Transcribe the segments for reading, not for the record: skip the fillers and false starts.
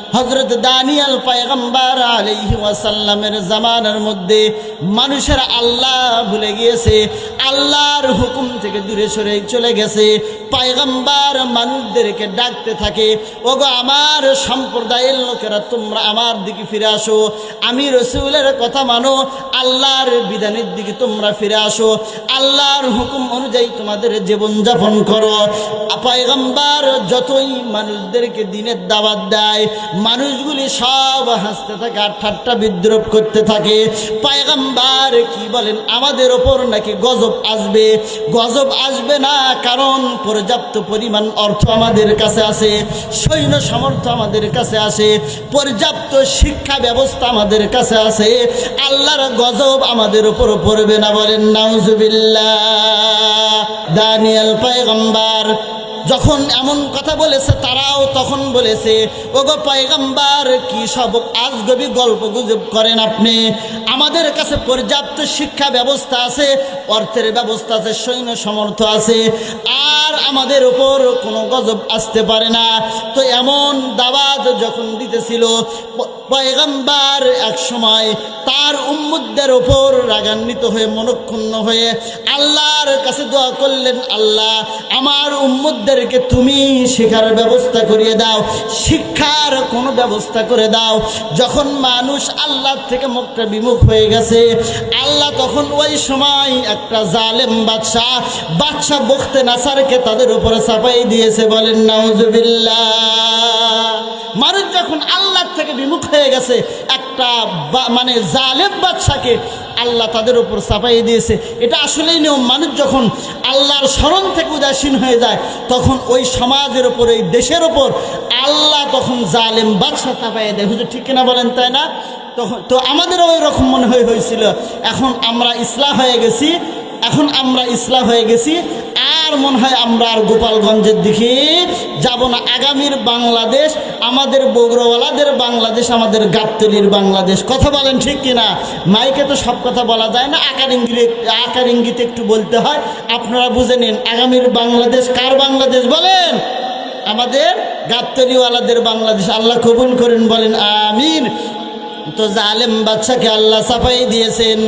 হযরত Danijel পয়গম্বর আলাইহি ওয়াসাল্লামের জামানার মধ্যে মানুষের আল্লাহ ভুলে গিয়েছে, আল্লাহর হুকুম থেকে দূরে সরে চলে গেছে। পয়গম্বর মানুষদেরকে ডাকতে থাকে, ওগো আমার সম্প্রদায়ের লোকেরা, তোমরা আমার দিকে ফিরে আসো, আমি রাসূলের কথা মানো, আল্লাহর বিধানের দিকে তোমরা ফিরে আসো, আল্লাহর হুকুম অনুযায়ী তোমাদের জীবনযাপন করো। পয়গম্বর যতই মানুষদেরকে দিনের দাওয়াত দেয়, মানুষগুলি সব হাসতে থাকে আর ঠাট্টা বিদ্রুপ করতে থাকে। পয়গম্বর কি বলেন, আমাদের ওপর নাকি গজব আসবে। গজব আসবে না, কারণ পর্যাপ্ত পরিমাণ অর্থ আমাদের কাছে আছে, সৈন্য সামর্থ্য আমাদের কাছে আছে, পর্যাপ্ত শিক্ষা ব্যবস্থা আমাদের কাছে আছে, আল্লাহর গজব আমাদের উপর পড়বে না। বলেন নাউজুবিল্লাহ। দানিয়েল পয়গম্বর যখন এমন কথা বলেছে, তারাও তখন বলেছে, ওগো পয়গম্বর কি সব আজগবি গল্প গুজব করেন আপনি? আমাদের কাছে পর্যাপ্ত শিক্ষা ব্যবস্থা আছে, অর্থের ব্যবস্থা আছে, সৈন্য সামর্থ্য আছে, আর আমাদের উপর কোনো গজব আসতে পারে না। তো এমন দাওয়াত যখন দিতেছিল, পয়গম্বর এক সময় তার উম্মতদের ওপর রাগান্বিত হয়ে, মনক্ষুণ্ণ হয়ে আল্লাহর কাছে দোয়া করলেন, আল্লাহ আমার উম্মতদেরকে তুমি শিক্ষার ব্যবস্থা করিয়ে দাও, শিক্ষার কোনো ব্যবস্থা করে দাও। যখন মানুষ আল্লাহ থেকে মুখটা বিমুখ হয়ে গেছে, আল্লাহ তখন ওই সময় একটা জালেম বাদশাহ বখতে নাসারকে তাদের উপরে চাপাই দিয়েছে। বলেন নাউজুবিল্লাহ। মানুষ যখন আল্লাহ থেকে বিমুখ হয়ে গেছে, একটা মানে জালেম বাদশাকে আল্লাহ তাদের উপর চাপাই দিয়েছে। এটা আসলেই নিয়ম। মানুষ যখন আল্লাহর স্মরণ থেকে উদাসীন হয়ে যায়, তখন ওই সমাজের ওপর, ওই দেশের ওপর আল্লাহ তখন জালেম বাদশা চাপাই দেয়। হুজুর ঠিক কিনা বলেন, তাই না? তখন তো আমাদেরও ওই রকম মনে হয়েছিল। এখন আমরা ইসলাম হয়ে গেছি, আর মনে হয় আমরা আর গোপালগঞ্জের দিকে যাব না। আগামীর বাংলাদেশ আমাদের বগুড়াওয়ালাদের বাংলাদেশ, আমাদের গাবতলীর বাংলাদেশ। কথা বলেন ঠিক কিনা? মাইকে তো সব কথা বলা যায় না, আকার ইঙ্গিতে একটু বলতে হয়। আপনারা বুঝে নিন, আগামীর বাংলাদেশ কার বাংলাদেশ বলেন? আমাদের গাবতলীওয়ালাদের বাংলাদেশ। আল্লাহ কবুল করেন, বলেন আমিন। তো জালেম বাদশাকে আল্লাহ চাপাই দিয়েছেন।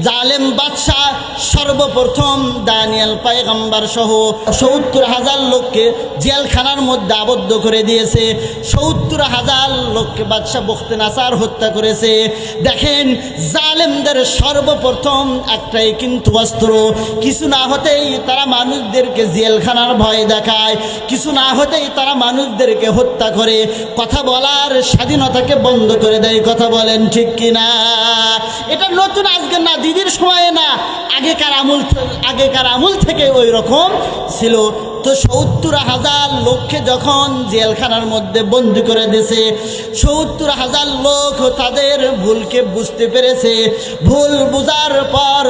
জালেম বাদশাহ সর্বপ্রথম দানিয়েল পয়গম্বর সহ ৭০,০০০ লোককে জেলখানার মধ্যে আবদ্ধ করে দিয়েছে। ৭০,০০০ লোককে বাদশাহ বখতে নাসার হত্যা করেছে। দেখেন, জালেমদের সর্বপ্রথম একটাই কিন্তু অস্ত্র। কিছু না হতেই তারা মানুষদেরকে জেলখানার ভয় দেখায়, কিছু না হতেই তারা মানুষদেরকে হত্যা করে, কথা বলার স্বাধীনতাকে বন্ধ করে দেয়। কথা বলেন ঠিক কিনা? এটা নতুন আজকে না, দিদির সময়ে না, আগেকার আমল থেকে ওই রকম ছিল। তো ৭০,০০০ লোককে যখন জেলখানার মধ্যে বন্দি করে দিয়েছে, ৭০,০০০ লোক তাদের ভুলকে বুঝতে পেরেছে। ভুল বুঝার পর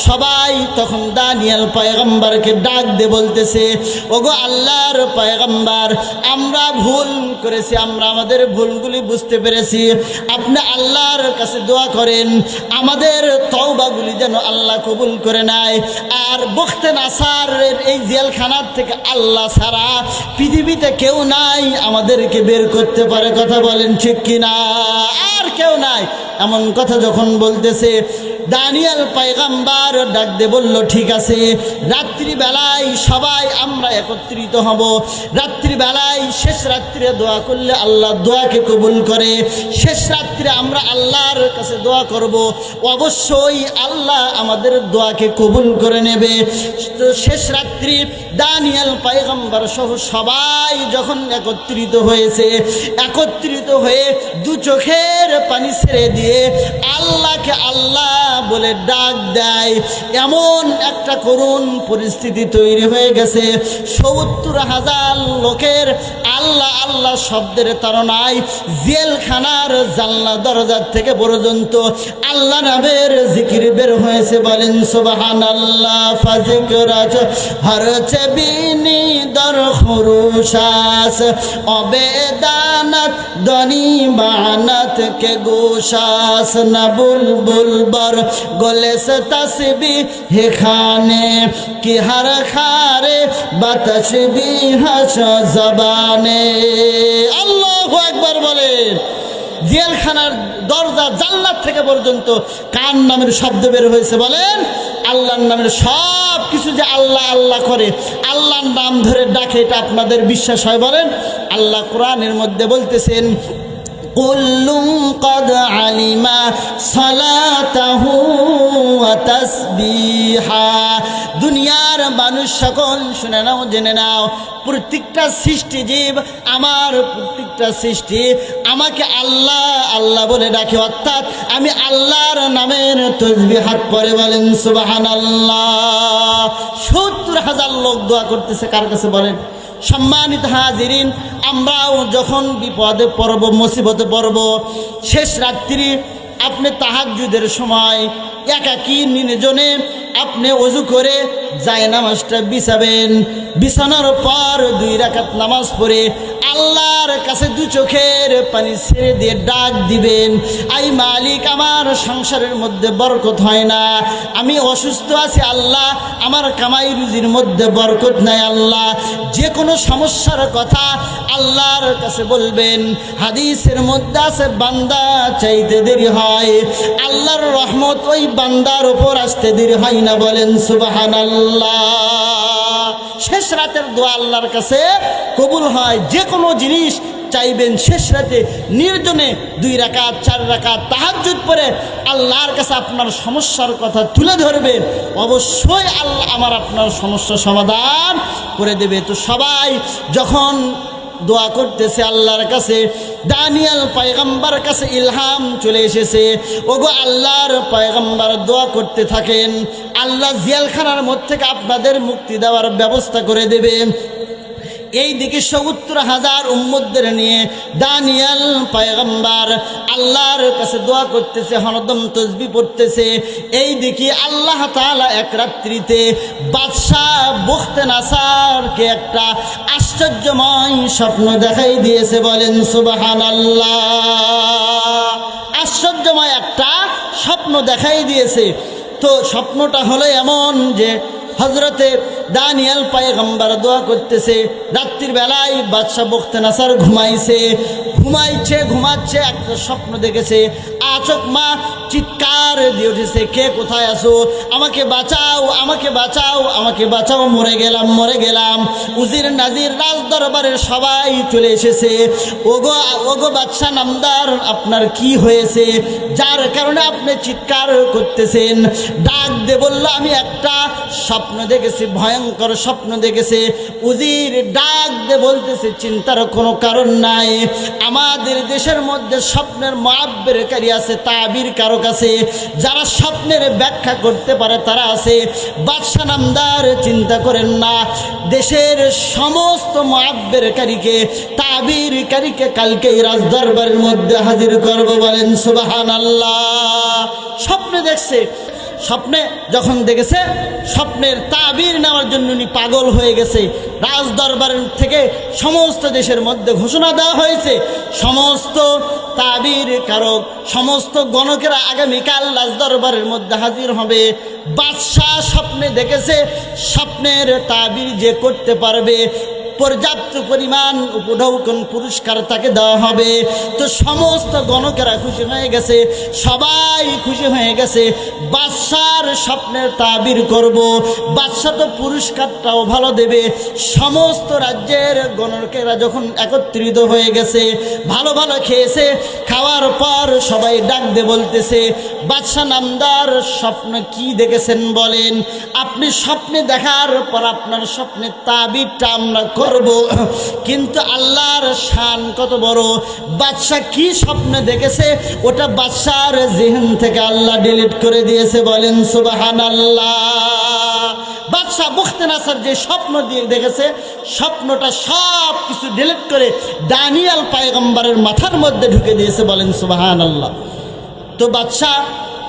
সবাই তখন দানিয়েল পয়গম্বরকে ডাক দিয়ে বলতেছে, ওগো আল্লাহর পয়গম্বর, আমরা ভুল করেছি, আমরা আমাদের ভুলগুলি বুঝতে পেরেছি, আপনি আল্লাহর কাছে দোয়া করেন, আমাদের তওবাগুলি যেন আল্লাহ কবুল করে নেয়। আর বখতে নাসারের এই জেলখানার থেকে আল্লাহ ছাড়া পৃথিবীতে কেউ নাই আমাদেরকে বের করতে পারে। কথা বলেন ঠিক কিনা? আর কেউ নাই। এমন কথা যখন বলতেছে, দানিয়েল পয়গম্বর ডাক দিয়ে বলল, ঠিক আছে, রাত্রিবেলায় সবাই আমরা একত্রিত হব। রাত্রিবেলায় শেষ রাত্রে দোয়া করলে আল্লাহ দোয়াকে কবুল করে। শেষ রাত্রে আমরা আল্লাহর কাছে দোয়া করব, অবশ্যই আল্লাহ আমাদের দোয়াকে কবুল করে নেবে। তো শেষ রাত্রি দানিয়েল পয়গম্বর সহ সবাই যখন একত্রিত হয়ে দু চোখের পানি ছেড়ে দিয়ে আল্লাহকে আল্লাহ বলে ডাক দেয়, এমন একটা করুণ পরিস্থিতি তৈরি হয়ে গেছে। ৭০,০০০ লোকের আল্লাহ আল্লাহ শব্দের তাড়নায় জেলখানার জানলা দরজার থেকে পর্যন্ত আল্লাহ নামের জিকির বের হয়েছে। বলেন সুবহানাল্লাহ। ফাজিকরাজ হরছে বিনি দর খুরুশাস, অবেদানাত দনি বানাত কে গোশাস, না বুলবুল বর গলে সে তসবি হে খানে কি হর খারে বা তসবি হাস জবানে। বলেন? জেলখানার দরজা জান্নাত থেকে পর্যন্ত কার নামের শব্দ বের হয়েছে বলেন? আল্লাহর নামের সব কিছু যে আল্লাহ আল্লাহ করে, আল্লাহর নাম ধরে ডাকে, এটা আপনাদের বিশ্বাস হয় বলেন? আল্লাহ কোরআনের মধ্যে বলতেছেন, কুল্লুম ক্বাদ আলিমা সালাতাহু ওয়া তাসবিহা। দুনিয়ার মানুষ সকল শুনে নাও, জেনে নাও, প্রত্যেকটা সৃষ্টি জীব, আমার প্রত্যেকটা সৃষ্টি আমাকে আল্লাহ আল্লাহ বলে ডাকে, অর্থাৎ আমি আল্লাহর নামের তাসবিহাত পড়ে বলেন সুবহানাল্লাহ। ৭০,০০০ লোক দোয়া করতেছে কার কাছে বলেন? সম্মানিত হাজিরিন, আমরাও যখন বিপদে পড়ব, মুসিবতে পড়ব, শেষ রাত্রি আপনি তাহাজ্জুদের সময় একাকী নির্জনে আপনি ওযু করে জায়নামাজটা বিছাবেন, বিছানোর পর 2 রাকাত নামাজ পড়ে আল্লাহর কাছে 2 চোখের পানি ছেড়ে দিয়ে ডাক দিবেন, আই মালিক, আমার সংসারের মধ্যে বরকত হয় না, আমি অসুস্থ আছি আল্লাহ, আমার কামাই রুজির মধ্যে বরকত নাই আল্লাহ। যে কোনো সমস্যার কথা আল্লাহর কাছে বলবেন। হাদিসের মধ্যে আছে, বান্দা চাইতে দেরি হয়, আল্লাহর রহমত ওই বান্দার উপর আসতে দেরি হয় না বলেন সুবহানাল্লাহ। শেষ রাতের দোয়া আল্লাহর কাছে কবুল হয়। যে কোনো জিনিস চাইবেন শেষ রাতে নির্জনে 2 রাকাত 4 রাকাত তাহাজ্জুদ পড়ে আল্লাহর কাছে আপনার সমস্যার কথা তুলে ধরবেন, অবশ্যই আল্লাহ আমার আপনার সমস্যা সমাধান করে দেবে। তো সবাই যখন দোয়া করতেছে আল্লাহর কাছে, দানিয়েল পয়গম্বর কাছে ইলহাম চলে এসেছে, ওগো আল্লাহর পয়গম্বর দোয়া করতে থাকেন, আল্লাহ জেলখানার মধ্যে থেকে আপনাদের মুক্তি দেওয়ার ব্যবস্থা করে দেবেন। এই দিকে ৭০,০০০ উম্মতদের নিয়ে দানিয়েল পয়গম্বর আল্লাহর কাছে দোয়া করতেছে, হরদম তসবিহ পড়তেছে। এই দিকে আল্লাহ তাআলা এক রাত্রিতে বাদশাহ বুখতনেছারকে একটা আশ্চর্যময় স্বপ্ন দেখাই দিয়েছে বলেন সুবহানাল্লাহ। আশ্চর্যময় একটা স্বপ্ন দেখাই দিয়েছে। তো স্বপ্নটা হলো এমন যে হযরতে দানিয়েল পয়গম্বর দোয়া করতেছে, রাত্রির বেলায় বাদশাহ বুখতনেছার ঘুমাচ্ছে, একটা স্বপ্ন দেখেছে। আচক মা চিৎকার দিয়ে উঠেছে, কে কোথায় আছো, আমাকে বাঁচাও, আমাকে বাঁচাও, আমাকে বাঁচাও, মরে গেলাম। উজির নাজির রাজ দরবারের সবাই চলে এসেছে। ওগো বাদশাহ নামদার, আপনার কি হয়েছে যার কারণে আপনি চিৎকার করতেছেন? ডাক দে বলল, আমি একটা স্বপ্ন দেখেছি, ভয়ঙ্কর স্বপ্ন দেখেছে। উজির ডাক দে বলতেছে, চিন্তার কোনো কারণ নাই, আমাদের দেশের মধ্যে স্বপ্নের মুআব্বিরকারী আছে, তাবির কারক আছে, যারা স্বপ্নের ব্যাখ্যা করতে পারে তারা আছে। বাদশাহ নামদার, চিন্তা করেন না, দেশের সমস্ত মুআব্বিরকারীকে, তাবিরকারীকে কালকেই রাজদরবারের মধ্যে হাজির করব বলেন সুবহানাল্লাহ। স্বপ্নে দেখছে, স্বপ্নে যখন দেখেছে, স্বপ্নের তাবির নেওয়ার জন্য উনি পাগল হয়ে গেছে। রাজদরবারের থেকে সমস্ত দেশের মধ্যে ঘোষণা দেওয়া হয়েছে, সমস্ত তাবির কারক, সমস্ত গণকেরা আগামীকাল রাজদরবারের মধ্যে হাজির হবে। বাদশাহ স্বপ্নে দেখেছে, স্বপ্নের তাবির যে করতে পারবে পর্যাপ্ত পরিমাণ উপঢৌকন পুরস্কার তাকে দেওয়া হবে। তো সমস্ত গণকেরা খুশি হয়ে গেছে, সবাই খুশি হয়ে গেছে। বাদশার স্বপ্নের তাবির করব, বাদশা তো পুরস্কারটাও ভালো দেবে। সমস্ত রাজ্যের গণকেরা যখন একত্রিত হয়ে গেছে, ভালো ভালো খেয়েছে, খাওয়ার পর সবাই ডাক দিয়ে বলতেছে, বাদশা নামদার স্বপ্ন কি দেখেছেন বলেন? আপনি স্বপ্নে দেখার পর আপনার স্বপ্নের তাবিরটা আমরা করব, কিন্তু আল্লাহর শান কত বড়, বাদশা কি স্বপ্ন দেখেছে ওটা বাদশার জিহন থেকে আল্লাহ ডিলিট করে দিয়েছে বলেন সুবহানাল্লাহ। বাদশাহ বুখতনেছার যে স্বপ্ন দিয়ে দেখেছে, স্বপ্নটা সব কিছু ডিলিট করে দানিয়েল পয়গম্বরের মাথার মধ্যে ঢুকে দিয়েছে বলেন সুবহানাল্লাহ। তো বাদশাহ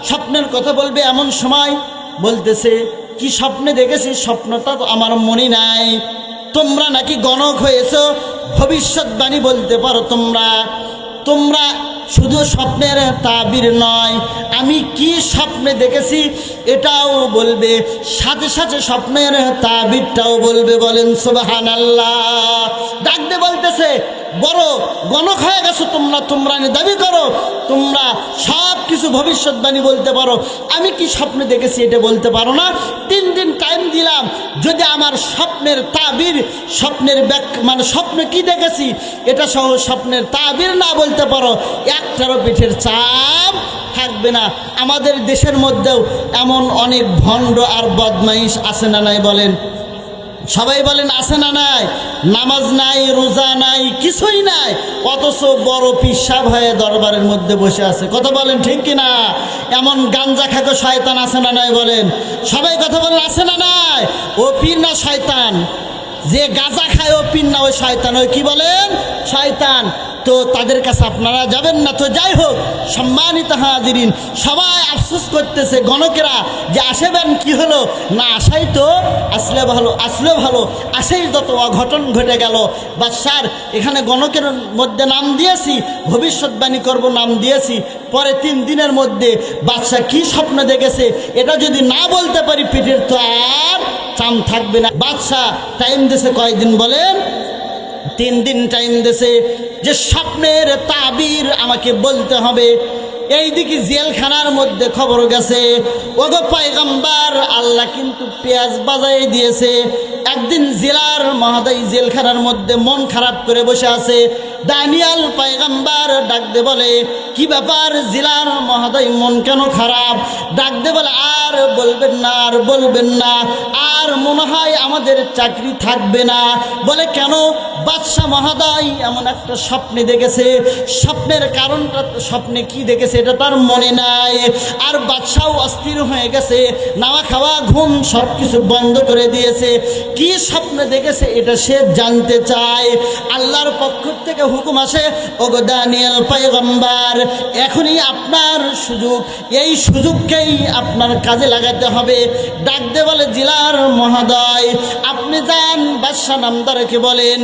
স্বপ্নের কথা বলবে, এমন সময় বলতেছে, কি স্বপ্নে দেখেছি, স্বপ্নটা তো আমার মনে নাই। তোমরা নাকি গণক হয়েছো, ভবিষ্যৎবাণী বলতে পারো, তোমরা শুধু স্বপ্নের তাবির নয়, আমি কি স্বপ্নে দেখেছি এটাও বলবে, সাথে সাথে স্বপ্নের তাবিরটাও বলবে বলেন সুবহানাল্লাহ। ডাকতে বলতেছে, বড় গণক হয়ে গেছো তোমরা দাবি করো তোমরা সব কিছু ভবিষ্যৎবাণী বলতে পারো, আমি কি স্বপ্নে দেখেছি এটা বলতে পারো না। 3 দিন টাইম দিলাম, যদি আমার স্বপ্নের তাবির, স্বপ্নের মানে স্বপ্নে কি দেখেছি এটা সহ স্বপ্নের তাবির না বলতে পারো, একটারও পিঠের চাপ থাকবে না। আমাদের দেশের মধ্যেও এমন অনেক ভণ্ড আর বদমাইশ আছে না নাই বলেন? সবাই বলেন আছে না নাই? নামাজ নাই, রোজা নাই, কিছুই নাই, অথচ বড় পিসাব হয়ে দরবারের মধ্যে বসে আছে। কথা বলেন ঠিক কিনা? এমন গাঞ্জা খাকো শয়তান আছে না নাই বলেন? সবাই কথা বলেন আছে না নাই? ও পীর না শয়তান? যে গাঁজা খায় ও পীর না, ওই শয়তান। ওই কি বলেন? শয়তান। তো তাদের কাছে আপনারা যাবেন না। তো যাই হোক, সম্মানিত হাজিরিন, সবাই আফসোস করতেছে গণকেরা যে আসবেন কি হলো না, আসাই তো আসলে ভালো, আসলে ভালো, আসেই যত অঘটন ঘটে গেল। বাদশার এখানে গণকের মধ্যে নাম দিয়েছি, ভবিষ্যৎবাণী করব নাম দিয়েছি, পরে 3 দিনের মধ্যে বাদশা কি স্বপ্ন দেখেছে এটা যদি না বলতে পারি পিঠের তো আর চাম থাকবে না। বাদশা টাইম দিয়েছে কয়দিন বলেন? 3 দিন টাইম দিয়েছে যে স্বপ্নের তাবির আমাকে বলতে হবে। এইদিকে জেলখানার মধ্যে খবর গেছে, ওগো পয়গম্বর, আল্লাহ কিন্তু পেঁয়াজ বাজাই দিয়েছে। একদিন জেলার মহোদয় জেলখানার মধ্যে মন খারাপ করে বসে আছে। দানিয়াল পয়গম্বর ডাক দে বলে, কি ব্যাপার জেলার মহোদয়, মন কেন খারাপ? ডাক দে বলে, আর বলবেন না, আর বলবেন না, আর মনে হয় আমাদের চাকরি থাকবে না। বলে কেন? বাদশাহ মহোদয় এমন একটা স্বপ্নে দেখেছে, স্বপ্নের কারণটা, স্বপ্নে কি দেখেছে এটা তার মনে নাই। আর বাদশাও অস্থির হয়ে গেছে, নাওয়া খাওয়া ঘুম সব কিছু বন্ধ করে দিয়েছে। কি স্বপ্নে দেখেছে এটা সে জানতে চায়। আল্লাহর পক্ষ থেকে হুকুম আসে, ওগো দানিয়েল পয়গম্বর, এখনই আপনার সুযোগ, এই সুযোগকেই আপনার কাজে লাগাতে হবে। ডাক দে বলে, জেলার মহোদয় আপনি যান বাদশাহ নামদারকে বলেন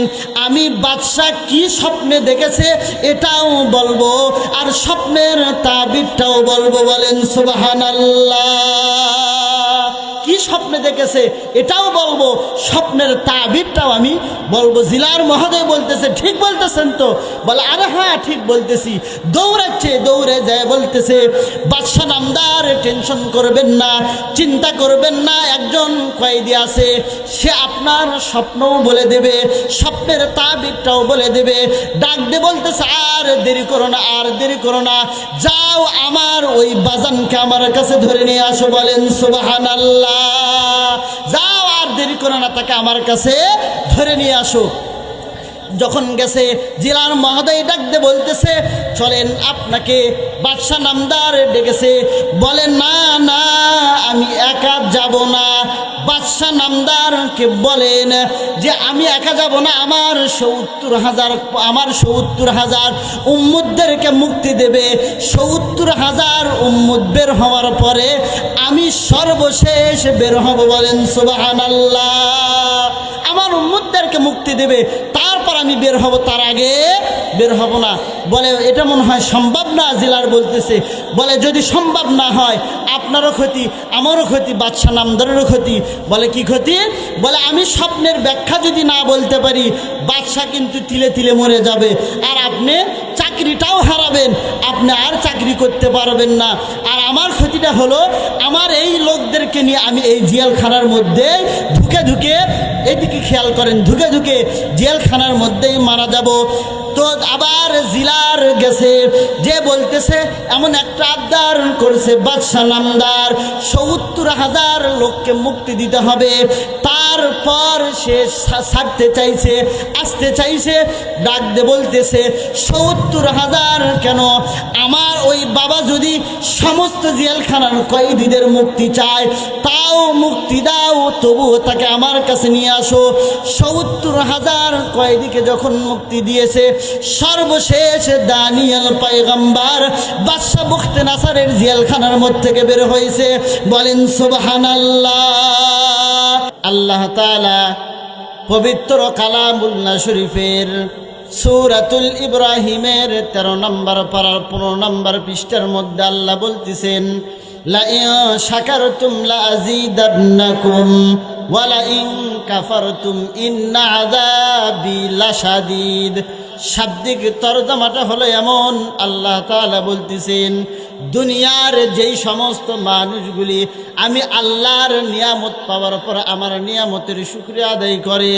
আমি বাদশাহ কি স্বপ্নে দেখেছে এটাও বলবো, আর স্বপ্নের তাবিরটাও বলবো। বলেন সুবহানাল্লাহ। কি স্বপ্নে দেখেছে এটাও বলবো, স্বপ্নের তাবিরটাও আমি বলবো। জেলার মহোদয় বলতেছে, ঠিক বলতেছেন তো? বলে, আরে হ্যাঁ ঠিক বলতেছি। দৌড়াচ্ছে, দৌড়ে যায় বলতেছে, বাদশাহ নামদার টেনশন করবেন না, চিন্তা করবেন না, একজন কয়েদি আছে, সে আপনার স্বপ্নও বলে দেবে, স্বপ্নের তাবিরটাও বলে দেবে। ডাক দে বলতেছে, আর দেরি করো না, আর দেরি করো না, যাও আমার ওই বাজানকে আমার কাছে ধরে নিয়ে আসো। বলেন সুবহানাল্লাহ। যাও, আর দেরি করো না, তাকে আমার কাছে ধরে নিয়ে আসো। যখন গেছে জেলার মহোদয় ডাকতে বলতেছে, চলেন আপনাকে বাদশাহ নামদার ডেকেছে। বলেন, না না আমি একা যাব না। বাদশাহ নামদারকে বলেন যে আমি একা যাব না, আমার 70,000 উম্মতদেরকে মুক্তি দেবে। 70,000 উম্মত বের হওয়ার পরে আমি সর্বশেষ বের হব। বলেন সুবহানাল্লাহ। আমার উম্মতদেরকে মুক্তি দেবে, তারপর আমি বের হব, তার আগে বের হব না। বলে, এটা মনে হয় সম্ভব না। জেলার বলতেছে, বলে যদি সম্ভব না হয় আপনারও ক্ষতি, আমারও ক্ষতি, বাদশাহ নামদারেরও ক্ষতি। বলে কি ক্ষতি? বলে আমি স্বপ্নের ব্যাখ্যা যদি না বলতে পারি, বাদশাহ কিন্তু তিলে তিলে মরে যাবে, আর আপনি চাকরিটাও হারাবেন, আপনি আর চাকরি করতে পারবেন না। আর আমার ক্ষতিটা হলো, আমার এই লোকদেরকে নিয়ে আমি এই জেলখানার মধ্যে ঢুকে ঢুকে, এইদিকে খেয়াল করেন, ঢুকে ঢুকে জেলখানার মধ্যেই মারা যাব। তো আবার জিলার গেছে, যে বলতেছে এমন একটা আবদার করেছে বাদশাহ নামদার, 70,000 লোককে মুক্তি দিতে হবে। তারপর সে ছাড়তে চাইছে, আসতে চাইছে, ডাক দে বলতেছে, 70,000 কেন? আমার ওই বাবা যদি সমস্ত জেলখানার কয়েদিদের মুক্তি চায়, তাও মুক্তি দাও, তবুও তাকে আমার কাছে নিয়ে আসো। 70,000 কয়েদিকে যখন মুক্তি দিয়েছে, সর্বশেষ দানিয়েল পয়গম্বর বাদশাহ বুখতেনাসারের জেলখানার মধ্যে থেকে বের হয়েছে। বলেন সুবহানাল্লাহ। আল্লাহ তাআলা পবিত্র কালামুল্লাহ শরীফের সূরাতুল ইব্রাহিমের 13 নম্বর পারার 15 নম্বর পৃষ্ঠার মধ্যে আল্লাহ বলতেছেন, লা ইন শাকারতুম লা আযীদান্নাকুম ওয়া লা ইন কাফারতুম ইন্না আযাবি লাশাদীদ। শাব্দিক তরজমাটা হলো এমন, আল্লাহ তাআলা বলতেছেন দুনিয়ার যেই সমস্ত মানুষগুলি আমি আল্লাহর নিয়ামত পাওয়ার পর আমার নিয়ামতের শুকরিয়া আদায় করে,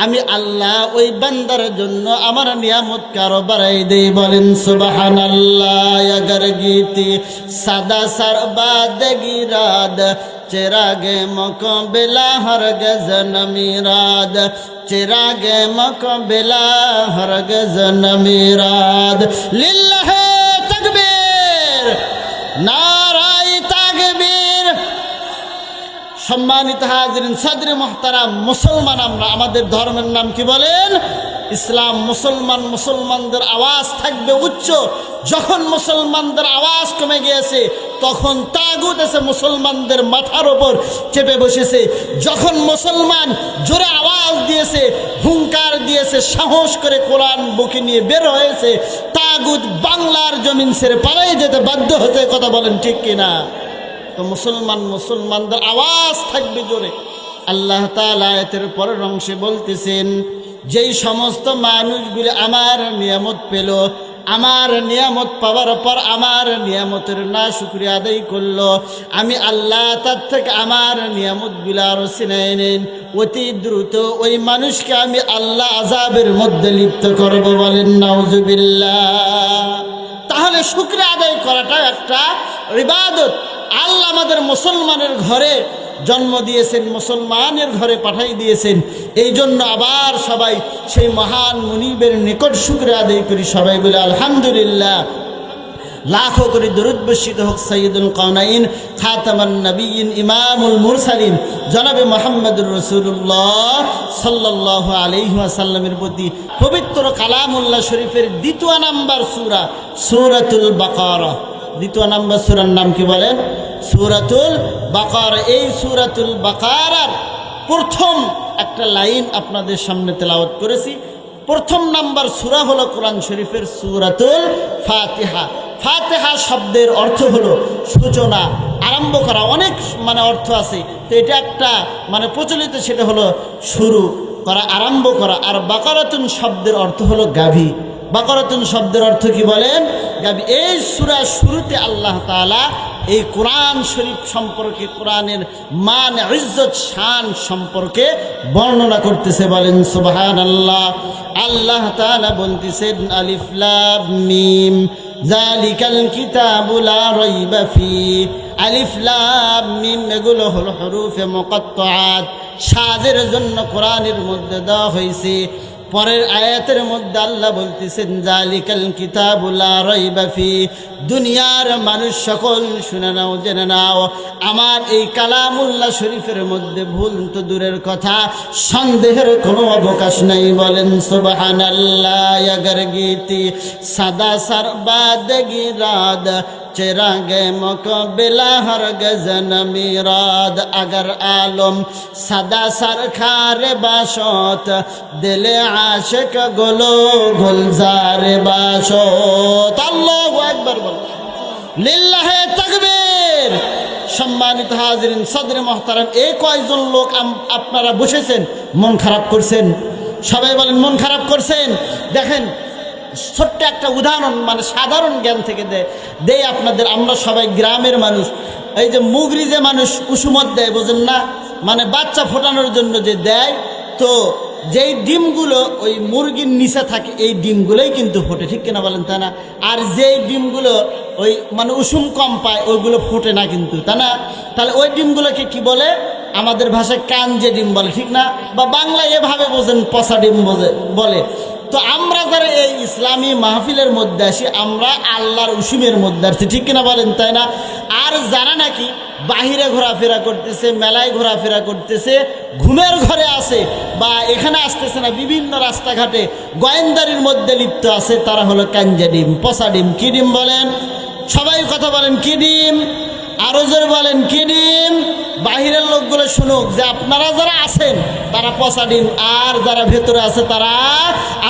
আমি আল্লাহ ওই বান্দার জন্য আমার নিয়ামতকে আরো বাড়াই দেই। বলেন সুবহানাল্লাহ। अगर गीती सदा सरबादगी राद चिरागे मुक़बिला हरगिज़ न मीराद, चिरागे मुक़बिला हरगिज़ न मीराद। लिल्लाहे तकबीर, नाराए ताकबीर। সম্মানিত হাজিরিন, সদরে মুহতারাম, মুসলমান আমরা, আমাদের ধর্মের নাম কি বলেন? ইসলাম। মুসলমানদের আওয়াজ থাকবে উচ্চ। যখন মুসলমানদের আওয়াজ কমে গিয়েছে তখন তাগুত এসে মুসলমানদের মাথার ওপর চেপে বসেছে। যখন মুসলমান জোরে আওয়াজ দিয়েছে, হুঙ্কার দিয়েছে, সাহস করে কোরআন বুকে নিয়ে বের হয়েছে, তাগুত বাংলার জমিন ছেড়ে পালিয়ে যেতে বাধ্য হতে। কথা বলেন ঠিক কিনা? তো মুসলমানদের আওয়াজ থাকবে জোরে। আল্লাহ তাআলা আয়াতের পরের অংশে বলতেছেন যেই সমস্ত মানুষগুলি আমার নিয়ামত পেল, আমার নিয়ামত পাওয়ার পর আমার নিয়ামতের না শুকরিয়া আদায় করলো, আমি আল্লাহ তার থেকে আমার নিয়ামতগুলো আরো ছিনিয়ে নেন, অতি দ্রুত ওই মানুষকে আমি আল্লাহ আযাবের মধ্যে লিপ্ত করব। বলেন নাউজুবিল্লাহ। তাহলে শুকরিয়া আদায় করাটা একটা ইবাদত। আল্লাহ আমাদের মুসলমানের ঘরে জন্ম দিয়েছেন, মুসলমানের ঘরে পাঠাই দিয়েছেন। এই জন্য আবার সবাই সেই মহান মুনিবের নিকট শুকরিয়া আদায় করি। সবাই বলে আলহামদুলিল্লাহ। লাখো করে দরুদ বর্ষিত হোক সাইয়্যিদুল কাওনাইন, খাতামান নবিয়্যিন, ইমামুল মুরসালিন জনাবে মুহাম্মদুর রাসূলুল্লাহ সাল্লাল্লাহু আলাইহি ওয়াসাল্লামের প্রতি। পবিত্র কালামুল্লাহ শরীফের দ্বিতীয় নাম্বার সূরা সূরাতুল বাকারা। দ্বিতীয় নাম্বার সূরার নাম কি বলেন? সূরাতুল বাকারা। এই সূরাতুল বাকারার প্রথম একটা লাইন আপনাদের সামনে তেলাওয়াত করেছি। প্রথম নাম্বার সূরা হলো কোরআন শরীফের সূরাতুল ফাতিহা। ফাতিহা শব্দের অর্থ হলো সূচনা, আরম্ভ করা। অনেক অর্থ আছে, তো এটা একটা প্রচলিত, সেটা হলো শুরু করা, আরম্ভ করা। আর বাকারাতুন শব্দের অর্থ হলো গাভী। বাকারাতুন শব্দের অর্থ কি বলেন? গাভী। এই সূরা শুরুতে আল্লাহ তাআলা এই কোরআন শরীফ সম্পর্কে, কোরআনের মান, ইজ্জত, শান সম্পর্কে বর্ণনা করতেছে। বলেন সুবহানাল্লাহ। আল্লাহ তাআলা বলতেছেন আলিফ লাম মিম যালিকাল কিতাবু লা রাইবা ফি। আলিফ লাম মিম এগুলো হলো হরুফে মুকাত্তাআত, সাজের জন্য কোরআনের মধ্যে দেওয়া হয়েছে। পরের আয়াতের মধ্যে আল্লাহ বলতেছেন যালিকাল কিতাবু লা রাইবা ফি। দুনিয়ার মানুষ সকল শুনে নাও, জেনে নাও, আমার এই কালামুল্লাহ শরীফের মধ্যে ভুল তো দূরের কথা, সন্দেহের কোনো অবকাশ নেই। বলেন সুবহানাল্লাহ। अगर गीती सदा सरबादगी राद चिरागे मुक़बिला हरगिज़ न मीराद। अगर आलम सदा सरखार बाशत दिले आशिक गुलो गुलजार बाशत। আল্লাহু আকবার। বল লিল্লাহে তাকবীর। সম্মানিত হাজিরিন, সদরে মুহতারাম, এই কয়জন লোক আপনারা বসেছেন মন খারাপ করছেন? সবাই বলেন মন খারাপ করছেন। দেখেন, ছোট্ট একটা উদাহরণ, সাধারণ জ্ঞান থেকে দেয় আপনাদের। আমরা সবাই গ্রামের মানুষ। এই যে মুগরি যে মানুষ কুসুমত দেয়, বোঝেন না? বাচ্চা ফোটানোর জন্য যে দেয়, তো যেই ডিমগুলো ওই মুরগির নিচে থাকে এই ডিমগুলোই কিন্তু ফোটে, ঠিক কিনা বলেন? তা না? আর যেই ডিমগুলো ওই উষুম কম পায় ওইগুলো ফোটে না কিন্তু, তা না? তাহলে ওই ডিমগুলোকে কি বলে? আমাদের ভাষায় কাঞ্জে ডিম বলে, ঠিক না? বা বাংলা এভাবে বোঝেন পচা ডিম বলে। তো আমরা যারা এই ইসলামী মাহফিলের মধ্যে আসি, আমরা আল্লাহর উসুমের মধ্যে আসছি, ঠিক কিনা বলেন? তাই না? আর যারা নাকি বাহিরে ঘোরাফেরা করতেছে, মেলায় ঘোরাফেরা করতেছে, ঘুমের ঘরে আছে, বা এখানে আসতেছে না, বিভিন্ন রাস্তাঘাটে গোয়েন্দারির মধ্যে লিপ্ত আছে, তারা হলো কাঞ্জা ডিম, পচা ডিম। কি ডিম বলেন? সবাই কথা বলেন, কি ডিম? আরো জোরে বলেন কি ডিম? বাহিরের লোকগুলো শুনুক যে আপনারা যারা আছেন তারা পচা ডিম, আর যারা ভেতরে আছে তারা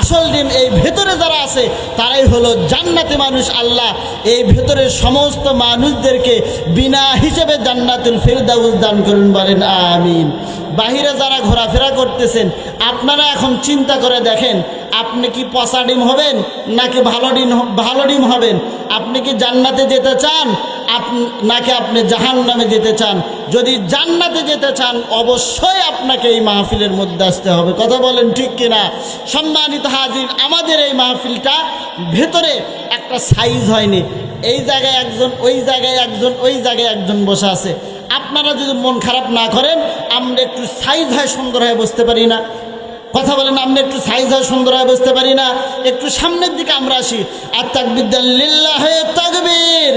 আসল ডিম। এই ভেতরে যারা আছে তারাই হলো জান্নাতি মানুষ। আল্লাহ এই ভেতরের সমস্ত মানুষদেরকে বিনা হিসেবে জান্নাতুল ফিরদাউস দান করুন, বলেন আমিন। বাহিরে যারা ঘোরাফেরা করতেছেন আপনারা এখন চিন্তা করে দেখেন, আপনি কি পচা ডিম হবেন নাকি ভালো ডিম হবেন? আপনি কি জান্নাতে যেতে চান নাকি আপনি জাহান্নামে যেতে চান? যদি জান্নাতে যেতে চান অবশ্যই আপনাকে এই মাহফিলের মধ্যে আসতে হবে। কথা বলেন ঠিক কিনা? সম্মানিত হাজির, আমাদের এই মাহফিলটা ভেতরে একটা সাইজ হয়নি। এই জায়গায় একজন, ওই জায়গায় একজন, ওই জায়গায় একজন বসে আছে। আপনারা যদি মন খারাপ না করেন, আমরা একটু সাইজ হয় সুন্দর হয়ে বসতে পারি না? কথা বলেন, আমরা একটু সাইজ হয় সুন্দর হয়ে বসতে পারি না? একটু সামনের দিকে আমরা আসি। আর তাকবীর, লিল্লাহে তাকবীর,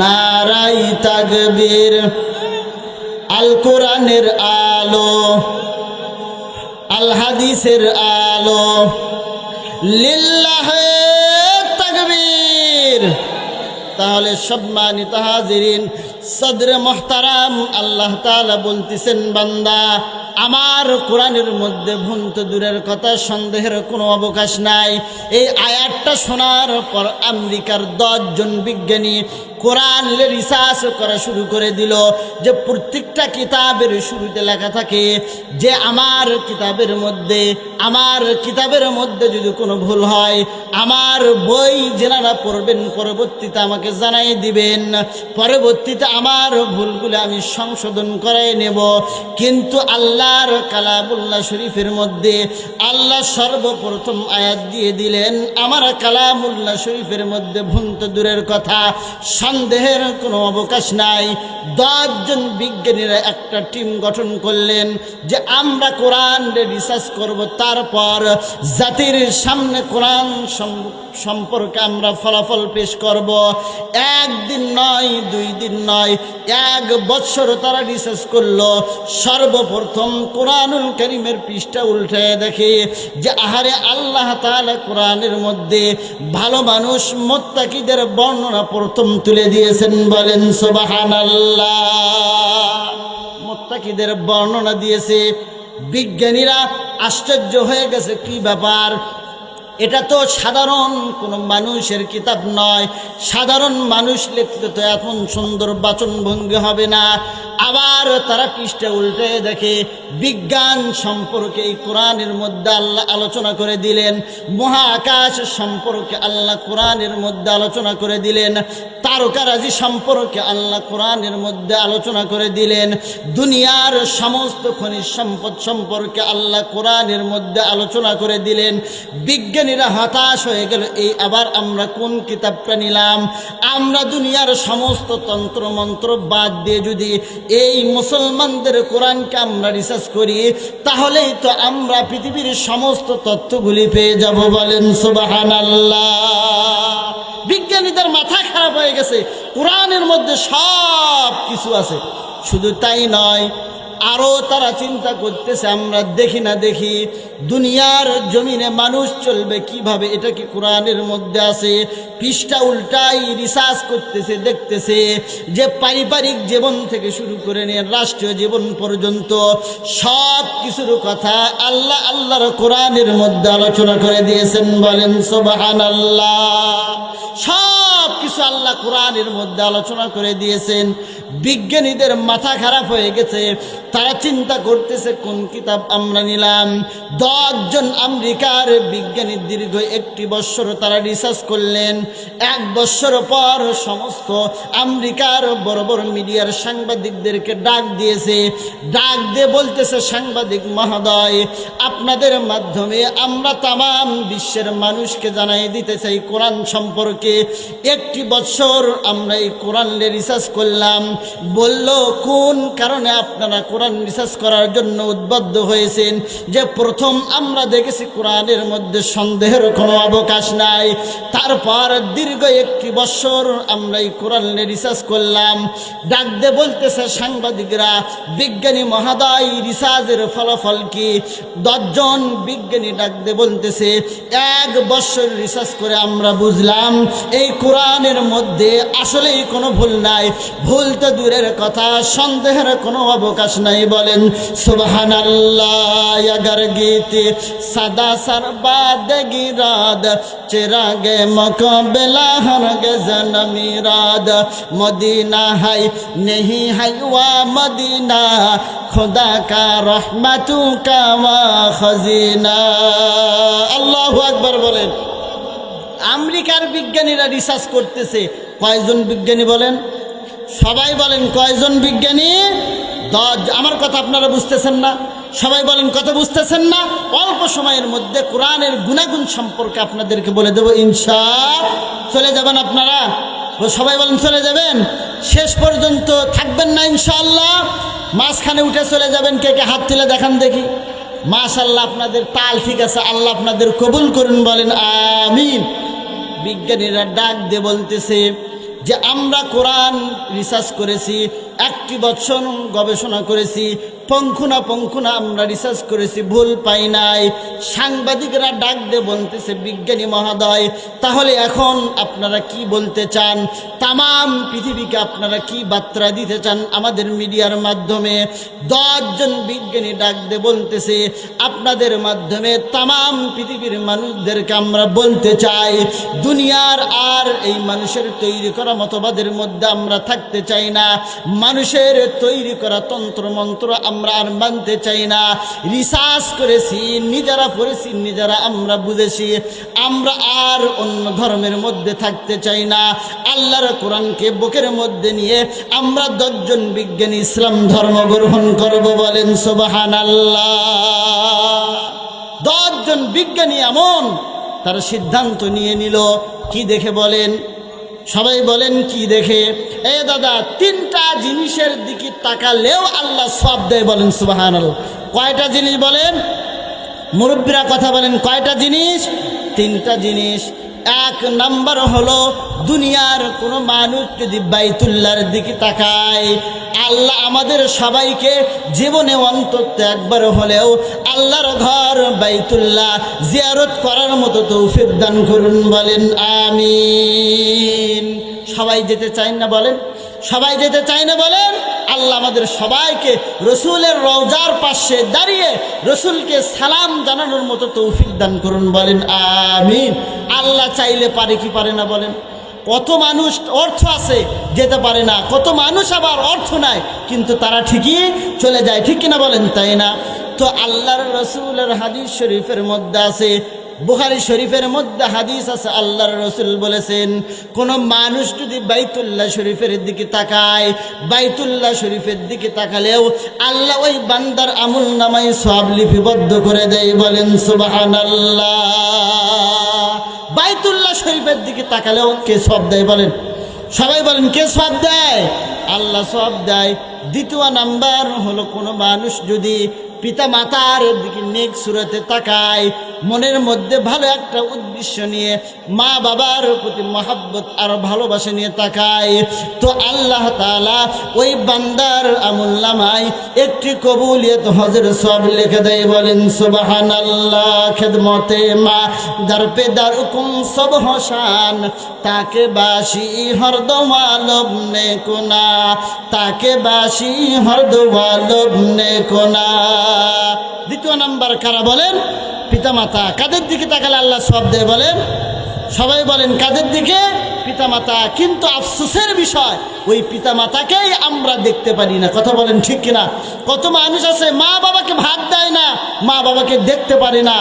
নারাই তাকবীর। আল কোরআনের আলো, আল হাদিসের আলো, লিল্লাহে তাকবীর। তাহলে সম্মানিত হাজিরিন, সদরে মুহতারাম, আল্লাহ তাআলা বলতেছেন, বান্দা আমার কোরআনের মধ্যে ভুল তো দূরের কথা, সন্দেহের কোনো অবকাশ নাই। এই আয়াতটা শোনার পর আমেরিকার 10 জন বিজ্ঞানী কোরআন রিসার্চ করা শুরু করে দিল যে প্রত্যেকটা কিতাবের শুরুতে লেখা থাকে যে আমার কিতাবের মধ্যে যদি কোনো ভুল হয়, আমার বই যেনারা পড়বেন পরবর্তীতে আমাকে জানাই দিবেন, পরবর্তীতে আমার ভুলগুলো আমি সংশোধন করাই নেব। কিন্তু আল্লাহর কালামুল্লাহ শরীফের মধ্যে আল্লাহ সর্বপ্রথম আয়াত দিয়ে দিলেন, আমার কালামুল্লাহ শরীফের মধ্যে ভুল তো দূরের কথা, সন্দেহের কোনো অবকাশ নাই। 10 জন বিজ্ঞানীরা একটা টিম গঠন করলেন যে আমরা কোরআন রিসার্চ করব, তারপর জাতির সামনে কোরআন সম্পর্কে আমরা ফলাফল পেশ করব। 1 দিন নয়, 2 দিন নয়, 1 বছর তারা রিসার্চ করলো। সর্বপ্রথম কোরআনুল কারীমের পৃষ্ঠা উল্টে দেখে যে আহারে আল্লাহ তাআলা কোরআনের মধ্যে ভালো মানুষ মুত্তাকিদের বর্ণনা প্রথম তুলে দিয়েছেন, বলেন সুবহানাল্লাহ। মুত্তাকিদের বর্ণনা দিয়েছে। বিজ্ঞানীরা আশ্চর্য হয়ে গেছে, কি ব্যাপার, এটা তো সাধারণ কোনো মানুষের কিতাব নয়, সাধারণ মানুষ লিখতে তো এমন সুন্দর বাচনভঙ্গি হবে না। আবার তারা পৃষ্ঠা উল্টে দেখে বিজ্ঞান সম্পর্কে এই কোরআনের মধ্যে আল্লাহ আলোচনা করে দিলেন, মহাকাশ সম্পর্কে আল্লাহ কোরআনের মধ্যে আলোচনা করে দিলেন, তারকারাজি সম্পর্কে আল্লাহ কোরআনের মধ্যে আলোচনা করে দিলেন, দুনিয়ার সমস্ত খনিজ সম্পদ সম্পর্কে আল্লাহ কোরআনের মধ্যে আলোচনা করে দিলেন। বিজ্ঞানীরা হতাশ হয়ে গেল, এই আবার আমরা কোন কিতাবটা নিলাম? আমরা দুনিয়ার সমস্ত তন্ত্র মন্ত্র বাদ দিয়ে যদি এই মুসলমানদের কোরআনকে আমরা রিসার্চ করি, তাহলেই তো আমরা পৃথিবীর সমস্ত তথ্যগুলি পেয়ে যাব, বলেন সুবহানাল্লাহ। বিজ্ঞানীদের মাথা খারাপ হয়ে গেছে, কোরআনের মধ্যে সব কিছু আছে। শুধু তাই নয়, আরও তারা চিন্তা করতেছে আমরা দেখি না দেখি দুনিয়ার জমিনে মানুষ চলবে কিভাবে, এটা কি কোরআনের মধ্যে আছে? পৃষ্ঠা উল্টাই রিসার্চ করতেছে, দেখতেছে যে পারিবারিক জীবন থেকে শুরু করে নিয়ে রাষ্ট্রীয় জীবন পর্যন্ত সব কিছুর কথা আল্লাহর কোরআনের মধ্যে আলোচনা করে দিয়েছেন, বলেন সুবহানাল্লাহ। সব কিছু আল্লাহ কোরআনের মধ্যে আলোচনা করে দিয়েছেন। বিজ্ঞানীদের মাথা খারাপ হয়ে গেছে, তারা চিন্তা করতেছে কোন কিতাব আমরা নিলাম। 10 জন আমেরিকার বিজ্ঞানী দীর্ঘ 1 বছর তারা রিসার্চ করলেন। 1 বছর পর সমস্ত আমেরিকার বড় বড় মিডিয়ার সাংবাদিকদেরকে ডাক দিয়েছে, ডাক দিয়ে বলতেছে, সাংবাদিক মহোদয়, আপনাদের মাধ্যমে আমরা তামাম বিশ্বের মানুষকে জানাই দিতে চাই কোরআন সম্পর্কে। 1 বছর আমরা এই কোরআন রিসার্চ করলাম। বলল, কোন কারণে আপনারা কোরআন রিসার্চ করার জন্য উদ্বুদ্ধ হয়েছেন? যে প্রথম আমরা দেখেছি কোরআনের মধ্যে সন্দেহের কোনো অবকাশ নাই। তারপর দীর্ঘ 1 বছর আমরা এই কোরআন রিসার্চ করলাম। ডাক দিয়ে বলতেছে সাংবাদিকরা, বিজ্ঞানী মহোদয়, রিসার্চের ফলাফল কি? 10 জন বিজ্ঞানী ডাক দিয়ে বলতেছে, 1 বছর রিসার্চ করে আমরা বুঝলাম এই কোরআনের মধ্যে আসলেই কোনো ভুল নাই, ভুল তো দূরের কথা, সন্দেহের কোনো অবকাশ নাই। বলেন সুবহানাল্লাহ। अगर गीते सदा सरबाद गिराद चिरागे मुक़बिला हरगिज़ न मिराद मदीना है नहीं है वा मदीना खुदा का रहमतों का वा खजीना। আল্লাহু আকবার বলেন। আমেরিকার বিজ্ঞানীরা রিসার্চ করতেছে, কয়জন বিজ্ঞানী বলেন? সবাই বলেন কয়জন বিজ্ঞানী? 10। আমার কথা আপনারা বুঝতেছেন না? সবাই বলেন, কথা বুঝতেছেন না? অল্প সময়ের মধ্যে কোরআনের গুণাগুণ সম্পর্কে আপনাদেরকে বলে দেব ইনশাআল্লাহ। চলে যাবেন আপনারা? সবাই বলেন চলে যাবেন? শেষ পর্যন্ত থাকবেন না ইনশাআল্লাহ? মাঝখানে উঠে চলে যাবেন? কে কে হাত তুলে দেখান দেখি। মাশাআল্লাহ, আপনাদের তাল ঠিক আছে, আল্লাহ আপনাদের কবুল করুন, বলেন আমিন। বিজ্ঞানীরা ডাক দিয়ে বলতেছে যে আমরা কোরআন রিসার্চ করেছি, 1 বছর গবেষণা করেছি, পঙ্খুনা আমরা রিসার্চ করেছি, ভুল পাই নাই। সাংবাদিকরা ডাক দিয়ে বলতেছে বিজ্ঞানী মহোদয়, তাহলে এখন আপনারা কি বলতে চান? তামাম পৃথিবীকে আপনারা কি বার্তা দিতে চান আমাদের মিডিয়ার মাধ্যমে? 10 জন বিজ্ঞানী ডাক দিয়ে বলতেছে আপনাদের মাধ্যমে তামাম পৃথিবীর মানুষদেরকে আমরা বলতে চাই, দুনিয়ার আর এই মানুষের তৈরি করা মতবাদের মধ্যে আমরা থাকতে চাই না, মানুষের তৈরি করা তন্ত্র মন্ত্র আমরা আর মানতে চাই না। রিসার্চ করেছি, নিজেরা পড়েছি, নিজেরা আমরা বুঝেছি, আমরা আর অন্য ধর্মের মধ্যে থাকতে চাই না। আল্লাহর কোরআনকে বুকের মধ্যে নিয়ে আমরা 10 জন বিজ্ঞানী ইসলাম ধর্ম গ্রহণ করব, বলেন সুবহানাল্লাহ। 10 জন বিজ্ঞানী এমন তারা সিদ্ধান্ত নিয়ে নিল, কি দেখে বলেন? সবাই বলেন কি দেখে? এ দাদা, 3টা জিনিসের দিকে তাকালেও আল্লাহ সওয়াব দেয়, বলেন সুবহানাল্লাহ। কয়টা জিনিস বলেন? মুরব্বীরা কথা বলেন, কয়টা জিনিস? 3টা জিনিস। 1 নাম্বার হলো দুনিয়ার কোনো মানুষ যদি বাইতুল্লাহর দিকে তাকায়, আল্লাহ আমাদের সবাইকে জীবনে অন্তত একবার হলেও আল্লাহর ঘর বাইতুল্লাহ জিয়ারত করার মতো তৌফিক দান করুন, বলেন আমিন। সবাই যেতে চায় না বলেন? সবাই যেতে চায় না বলেন? আল্লাহ আমাদের সবাইকে রসুলের রওজার পাশে দাঁড়িয়ে রসুলকে সালাম জানানোর মতো তৌফিক দান করুন, বলেন আমিন। আল্লাহ চাইলে পারে কি পারে না বলেন? কত মানুষ অর্থ আছে যেতে পারে না, কত মানুষ আবার অর্থ নাই কিন্তু তারা ঠিকই চলে যায়, ঠিক কিনা বলেন? তাই না? তো আল্লাহর রসুলের হাদিস শরীফের মধ্যে আছে, বুখারী শরীফের মধ্যে হাদিস আছে, আল্লাহর রসুল বলেছেন কোন মানুষ যদি বাইতুল্লাহ শরীফের দিকে তাকায়, বাইতুল্লাহ শরীফের দিকে তাকালেও আল্লাহ ওই বান্দার আমল নামায় সওয়াব লিপিবদ্ধ করে দেয়, বলেন সুবহানাল্লাহ। বাইতুল্লাহ শরীফের দিকে তাকালেও কে সওয়াব দেয় বলেন? সবাই বলেন কে সওয়াব দেয়? আল্লাহ সওয়াব দেয়। 2 নাম্বার হলো কোনো মানুষ যদি পিতা মাতার দিকে নেক সুরতে তাকায়, মনের মধ্যে ভালো একটা উদ্দেশ্য নিয়ে মা বাবার প্রতি মহব্বত আর ভালোবাসা নিয়ে তাকায়, তো আল্লাহ তাআলা ওই বান্দার আমলনামায় একটি কবুলিয়ত হজের সওয়াব লিখে দেয়, বলেন সুবহানাল্লাহ। খিদমতে মা দর পে দর কুম সব হোশান তাকে বাসি হর দোয়ালব নে কোনা, তাকে বাসি হর দোয়ালব নে কোনা। 2 নাম্বার কারা বলেন? পিতামাতা। কাদের দিকে তাকালে আল্লাহ সওয়াব দেয় বলেন? সবাই বলেন কাদের দিকে? পিতামাতা। কিন্তু আফসোসের বিষয় ওই পিতামাতাকেই আমরা দেখতে পারি না, কথা বলেন ঠিক কিনা? কত মানুষ আছে মা বাবাকে ভাত দেয় না, মা বাবাকে দেখতে পারে না।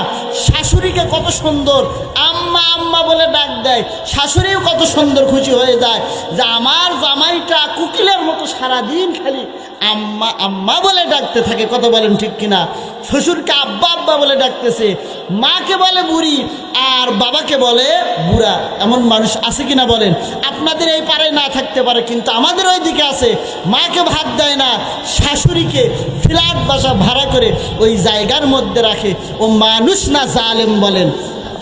শাশুড়িকে কত সুন্দর আম্মা আম্মা বলে ডাক দেয়, শাশুড়িও কত সুন্দর খুশি হয়ে যায় যে আমার জামাইটা কুকিলের মতো সারাদিন খালি আম্মা আম্মা বলে ডাকতে থাকে, কথা বলেন ঠিক কিনা? শ্বশুরকে আব্বা আব্বা বলে ডাকতেছে, মাকে বলে বুড়ি আর বাবাকে বলে বুড়া। এমন মানুষ আছে কিনা বলেন? আপনাদের এই পাড়ায় না থাকতে পারে কিন্তু আমাদের ওই দিকে আছে। মাকে ভাত দেয় না, শাশুড়িকে ফ্ল্যাট বাসা ভাড়া করে ওই জায়গার মধ্যে রাখে। ও মানুষ না জালেম বলেন?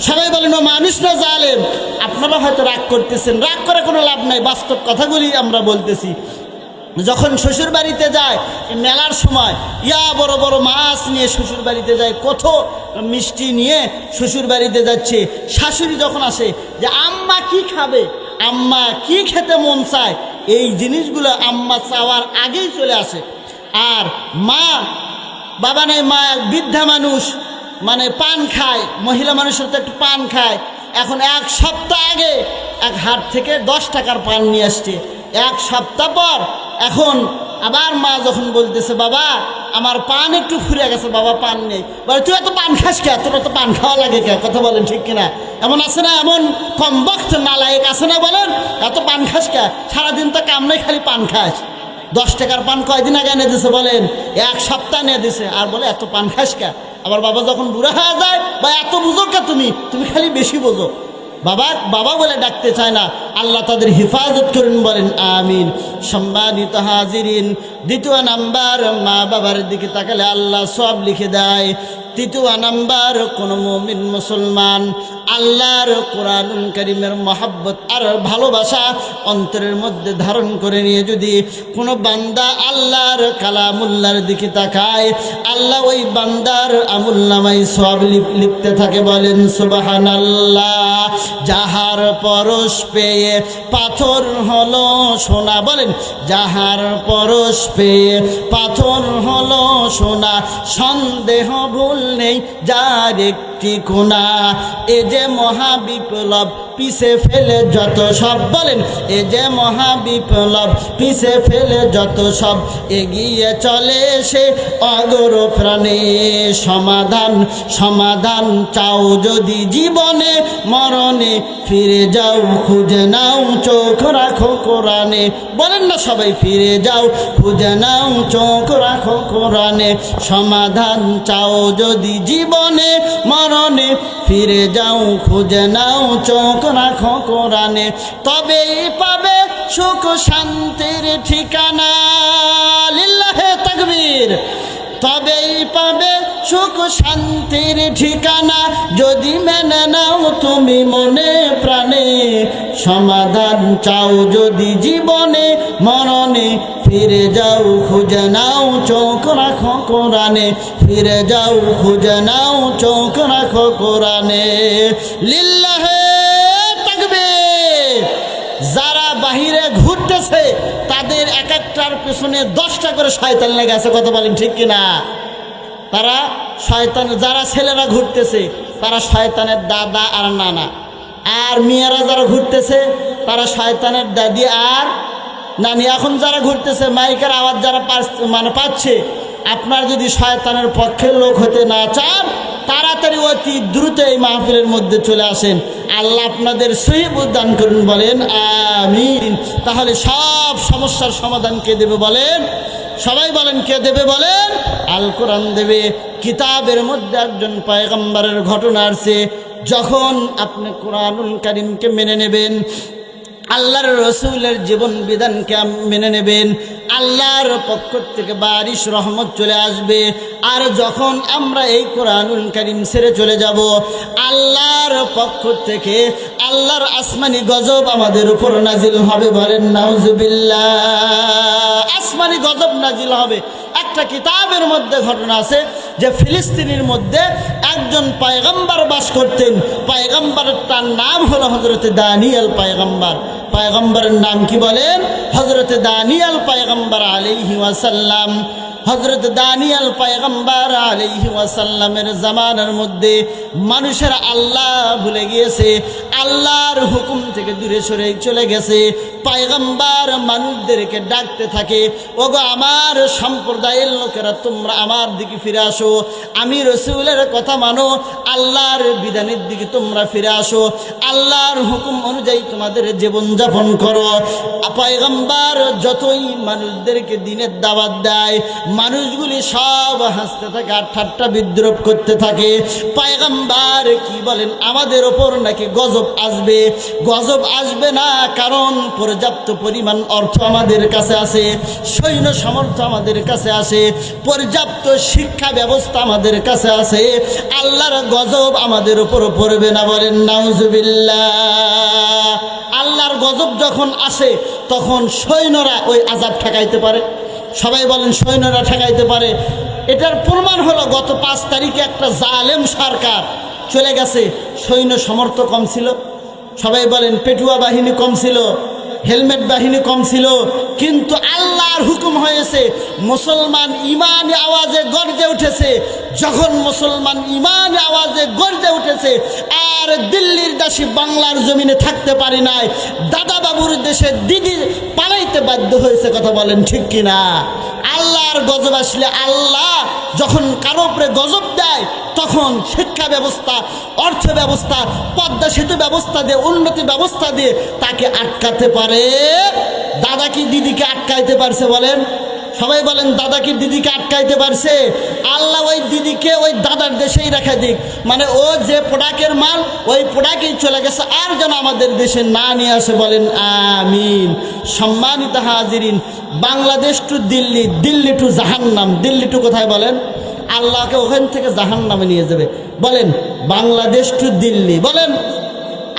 সবাই বলেন ও মানুষ না জালেম? আপনারা হয়তো রাগ করতেছেন, রাগ করে কোনো লাভ নাই, বাস্তব কথাগুলি আমরা বলতেছি। যখন শ্বশুর বাড়িতে যায় মেলার সময় বড় বড় মাছ নিয়ে শ্বশুর বাড়িতে যায়, কত মিষ্টি নিয়ে শ্বশুর বাড়িতে যাচ্ছে, শাশুড়ি যখন আসে যে আম্মা কি খাবে, আম্মা কি খেতে মন চায় এই জিনিসগুলো আম্মা চাওয়ার আগেই চলে আসে। আর মা বাবা নেই, মা এক বৃদ্ধা মানুষ, মানে পান খায়, মহিলা মানুষের তো একটু পান খায়। এখন এক সপ্তাহ আগে এক হাট থেকে 10 টাকার পান নিয়ে আসছে। এক সপ্তাহ পর এখন আবার মা যখন বলতেছে বাবা আমার পান একটু ফুরে গেছে, বাবা পান নেই, বলে তুই এত পান খাস কে, তোর তো পান খাওয়া লাগে কে? কথা বলেন ঠিক কিনা? এমন আছে না, এমন কম বক্ত নালায়েক আছে না? বলেন এত পান খাস কে? সারাদিন তো কাম নেই, খালি পান খাস। 10 টাকার পান কয়দিন আগে এনে দিছে বলেন? এক সপ্তাহ নিয়ে দিছে, আর বলে এত পান খাস কে? আবার বাবা যখন বুড়া হয়ে যায়, বা এত বুঝো কে তুমি খালি বেশি বোঝো। বাবা বাবা বলে ডাকতে চায় না। আল্লাহ তাদের হেফাজত করুন, বলেন আমিন। সম্মানিত হাজিরিন, দ্বিতীয় নাম্বার, মা বাবার দিকে তাকালে আল্লাহ সব লিখে দেয়। তৃতীয় নাম্বার, কোন মুমিন মুসলমান আল্লাহর কোরআনুল কারীমের মহব্বত আর ভালোবাসা অন্তরের মধ্যে ধারণ করে নিয়ে যদি কোনো বান্দা আল্লাহর কালামুল্লাহর দিকে তাকায়, আল্লাহ ওই বান্দার আমুলনামায় সওয়াব লিখতে থাকে। বলেন সুবহানাল্লাহ। যাহার পরশ পেয়ে পাথর হলো সোনা, বলেন যাহার পরশ পেয়ে পাথর হলো সোনা, সন্দেহ ভুল নেই যার একটি কোনা, এ যে মহাবিপ্লব পিছে ফেলে যত সব, বলেন এ যে মহাবিপ্লব পিছে ফেলে যত সব, এগিয়ে চলে সে অগর প্রাণে। সমাধান সমাধান চাও যদি জীবনে মরণে, ফিরে যাও খুঁজে নাও চোখ রাখো কোরআনে। বলেন না সবাই, ফিরে যাও খুঁজে নাও চোখ রাখো কোরআনে। সমাধান চাও যদি জীবনে মরণে, ফিরে যাও খুঁজে নাও চোখ রাখো কোরআনে। তবেই পাবে সুখ শান্তির ঠিকানা। লিল্লাহে তাকবীর। তবেই পাবে সুখ শান্তির ঠিকানা, যদি মেনে নাও তুমি মনে প্রাণে। সমাধান চাও যদি জীবনে মরণে, ফিরে যাও খুঁজে নাও চোখ রাখো কোরআনে। ফিরে যাও খুঁজে নাও চোখ রাখো কোরআনে। লিল্লাহে তাকবীর। যারা বাহিরে ঘুরতেছে তাদের এক একটার পেছনে 10টা করে শয়তান লেগে আছে। কথা বলেন ঠিক কিনা? তারা শয়তান, যারা ছেলেরা ঘুরতেছে তারা শয়তানের দাদা আর নানা, আর মেয়েরা যারা ঘুরতেছে তারা শয়তানের দাদি আর নানি। এখন যারা ঘুরতেছে মাইকের আওয়াজ যারা পাচ্ছে, আপনার যদি শয়তানের পক্ষের লোক হতে না চান, তাড়াতাড়ি অতি দ্রুত এই মাহফিলের মধ্যে চলে আসেন। আল্লাহ আপনাদের সহিহ দান করুন, বলেন আমিন। তাহলে সব সমস্যার সমাধান কে দেবে বলেন? সবাই বলেন কে দেবে বলেন? আল কোরআন দেবে। কিতাবের মধ্যে একজন পয়গম্বরের ঘটনা আছে, যখন আপনি কোরআনুল কারীমকে মেনে নেবেন, আল্লাহর রসুলের জীবন বিধানকে মেনে নেবেন, আল্লাহর পক্ষ থেকে বারিশ রহমত চলে আসবে। আর যখন আমরা এই কোরআনুল কারীম ছেড়ে চলে যাব, আল্লাহর পক্ষ থেকে আল্লাহর আসমানি গজব আমাদের উপর নাজিল হবে। বলেন নাউজুবিল্লাহ। আসমানি গজব নাজিল হবে। একটা কিতাবের মধ্যে ঘটনা আছে যে ফিলিস্তিনের মধ্যে একজন পয়গম্বর বাস করতেন। পয়গম্বরটার নাম হলো হযরত দানিয়েল পয়গম্বর। পয়গম্বরের নাম কি বলেন? হযরত দানিয়েল পয়গম্বর আলাইহি ওয়াসাল্লাম। হযরত দানিয়েল পয়গম্বর আলাইহি ওয়াসাল্লামের জামানার মধ্যে মানুষেরা আল্লাহ ভুলে গিয়েছে, আল্লাহর হুকুম থেকে দূরে সরে চলে গেছে। পয়গম্বর মানুষদেরকে ডাকতে থাকে, ওগো আমার সম্প্রদায়ের লোকেরা, তোমরা আমার দিকে ফিরে আসো, আমি রসুলের কথা মানো, আল্লাহর বিধানের দিকে তোমরা ফিরে আসো, আল্লাহর হুকুম অনুযায়ী তোমাদের জীবনযাপন করো। পয়গম্বর যতই মানুষদেরকে দিনের দাওয়াত দেয়, মানুষগুলি সব হাসতে থাকে আর ঠাট্টা বিদ্রুপ করতে থাকে। পয়গম্বর কি বলেন? আমাদের ওপর নাকি গজব আসবে। গজব আসবে না, কারণ পর্যাপ্ত পরিমাণ অর্থ আমাদের কাছে আছে, সৈন্য সামর্থ্য আমাদের কাছে আছে, পর্যাপ্ত শিক্ষা ব্যবস্থা আমাদের কাছে আছে। আল্লাহর গজব আমাদের উপর পড়বে না। বলেন নাউজুবিল্লাহ। আল্লাহর গজব যখন আসে তখন সৈন্যরা ওই আযাব ঠেকাইতে পারে। সবাই বলেন সৈন্যরা ঠেকাইতে পারে। এটার প্রমাণ হলো গত 5 তারিখে একটা জালেম সরকার চলে গেছে, সৈন্য সামর্থ্য কম ছিল, সবাই বলেন পেটুয়া বাহিনী কম ছিল, হেলমেট বাহিনী কম ছিল, কিন্তু আল্লাহর হুকুম হয়েছে মুসলমান ইমানি আওয়াজে গর্জে উঠেছে। যখন মুসলমান ইমানি আওয়াজে গর্জে উঠেছে আর দিল্লির দাসী বাংলার জমিনে থাকতে পারি নাই, দাদা বাবুর দেশে দিদি পালাইতে বাধ্য হয়েছে। কথা বলেন ঠিক কিনা? আল্লাহর গজব আসলে, আল্লাহ যখন কারো উপরে গজব দেয় তখন শিক্ষা ব্যবস্থা, অর্থ ব্যবস্থা, পদ্মা সেতু ব্যবস্থা দিয়ে, উন্নতি ব্যবস্থা দিয়ে তাকে আটকাতে পারে। দাদা কি দিদিকে আটকাইতে পারছে বলেন? সবাই বলেন দাদা কি দিদিকে আটকাইতে পারছে? আল্লাহ ওই দিদিকে ওই দাদার দেশেই রেখে দিক, মানে ও যে প্রোডাক্টের মাল ওই প্রোডাক্টেই চলে গেছে, আর যেন আমাদের দেশে না নিয়ে আসে। বলেন আমিন। সম্মানিত হাজিরিন, বাংলাদেশ টু দিল্লি, দিল্লি টু জাহান্নাম। দিল্লি টু কোথায় বলেন? আল্লাহকে ওখান থেকে জাহান্নামে নিয়ে যাবে। বলেন বাংলাদেশ টু দিল্লি। বলেন,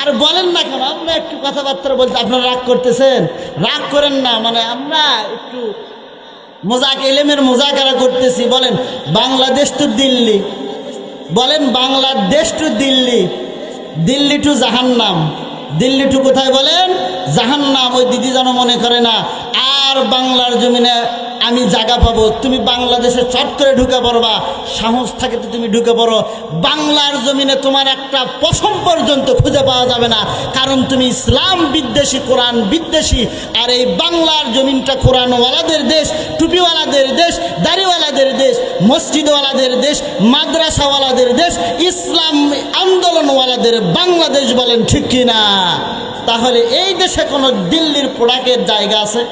আর বলেন না কেন? আমরা একটু কথাবার্তা বলতে আপনারা রাগ করতেছেন? রাগ করেন না, মানে আমরা একটু এলেমের মোজাকারা করতেছি। বলেন বাংলাদেশ টু দিল্লি। বলেন বাংলাদেশ টু দিল্লি, দিল্লি টু জাহান্নাম। দিল্লি টু কোথায় বলেন? জাহান্নাম। ওই দিদি যেন মনে করে না আর বাংলার জমিনে আমি জায়গা পাবো। তুমি বাংলাদেশে চট করে ঢুকে পড়বা, সাহস থাকে তো তুমি ঢুকে পড়ো। বাংলার জমিনে তোমার একটা পশম পর্যন্ত খুঁজে পাওয়া যাবে না, কারণ তুমি ইসলাম বিদ্বেষী, কোরআন বিদ্বেষী। আর এই বাংলার জমিনটা কোরআনওয়ালাদের দেশ, টুপিওয়ালাদের দেশ, দাড়িওয়ালাদের দেশ, মসজিদওয়ালাদের দেশ, মাদ্রাসাওয়ালাদের দেশ, ইসলাম আন্দোলনওয়ালাদের বাংলাদেশ। বলেন ঠিক কিনা? তাহলে এই দেশে কোনো দিল্লির প্রোডাক্টের জায়গা আছে?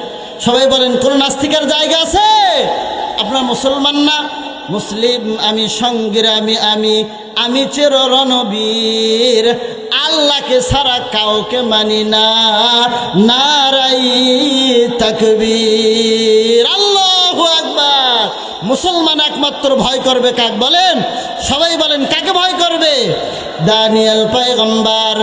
সবাই বলেন কোন নাস্তিকের জায়গা আছে? আপনার মুসলমান না? মুসলিম আমি, সংগ্রামী আমি, আমি চির রণবীর, আল্লাহকে ছাড়া কাউকে মানি না, নারাই তাকবীর, আল্লাহু আকবার। মুসলমান একমাত্র ভয় করবে কাকে বলেন? সবাই বলেন কাকে ভয় করবে? দানিয়েল পয়গম্বর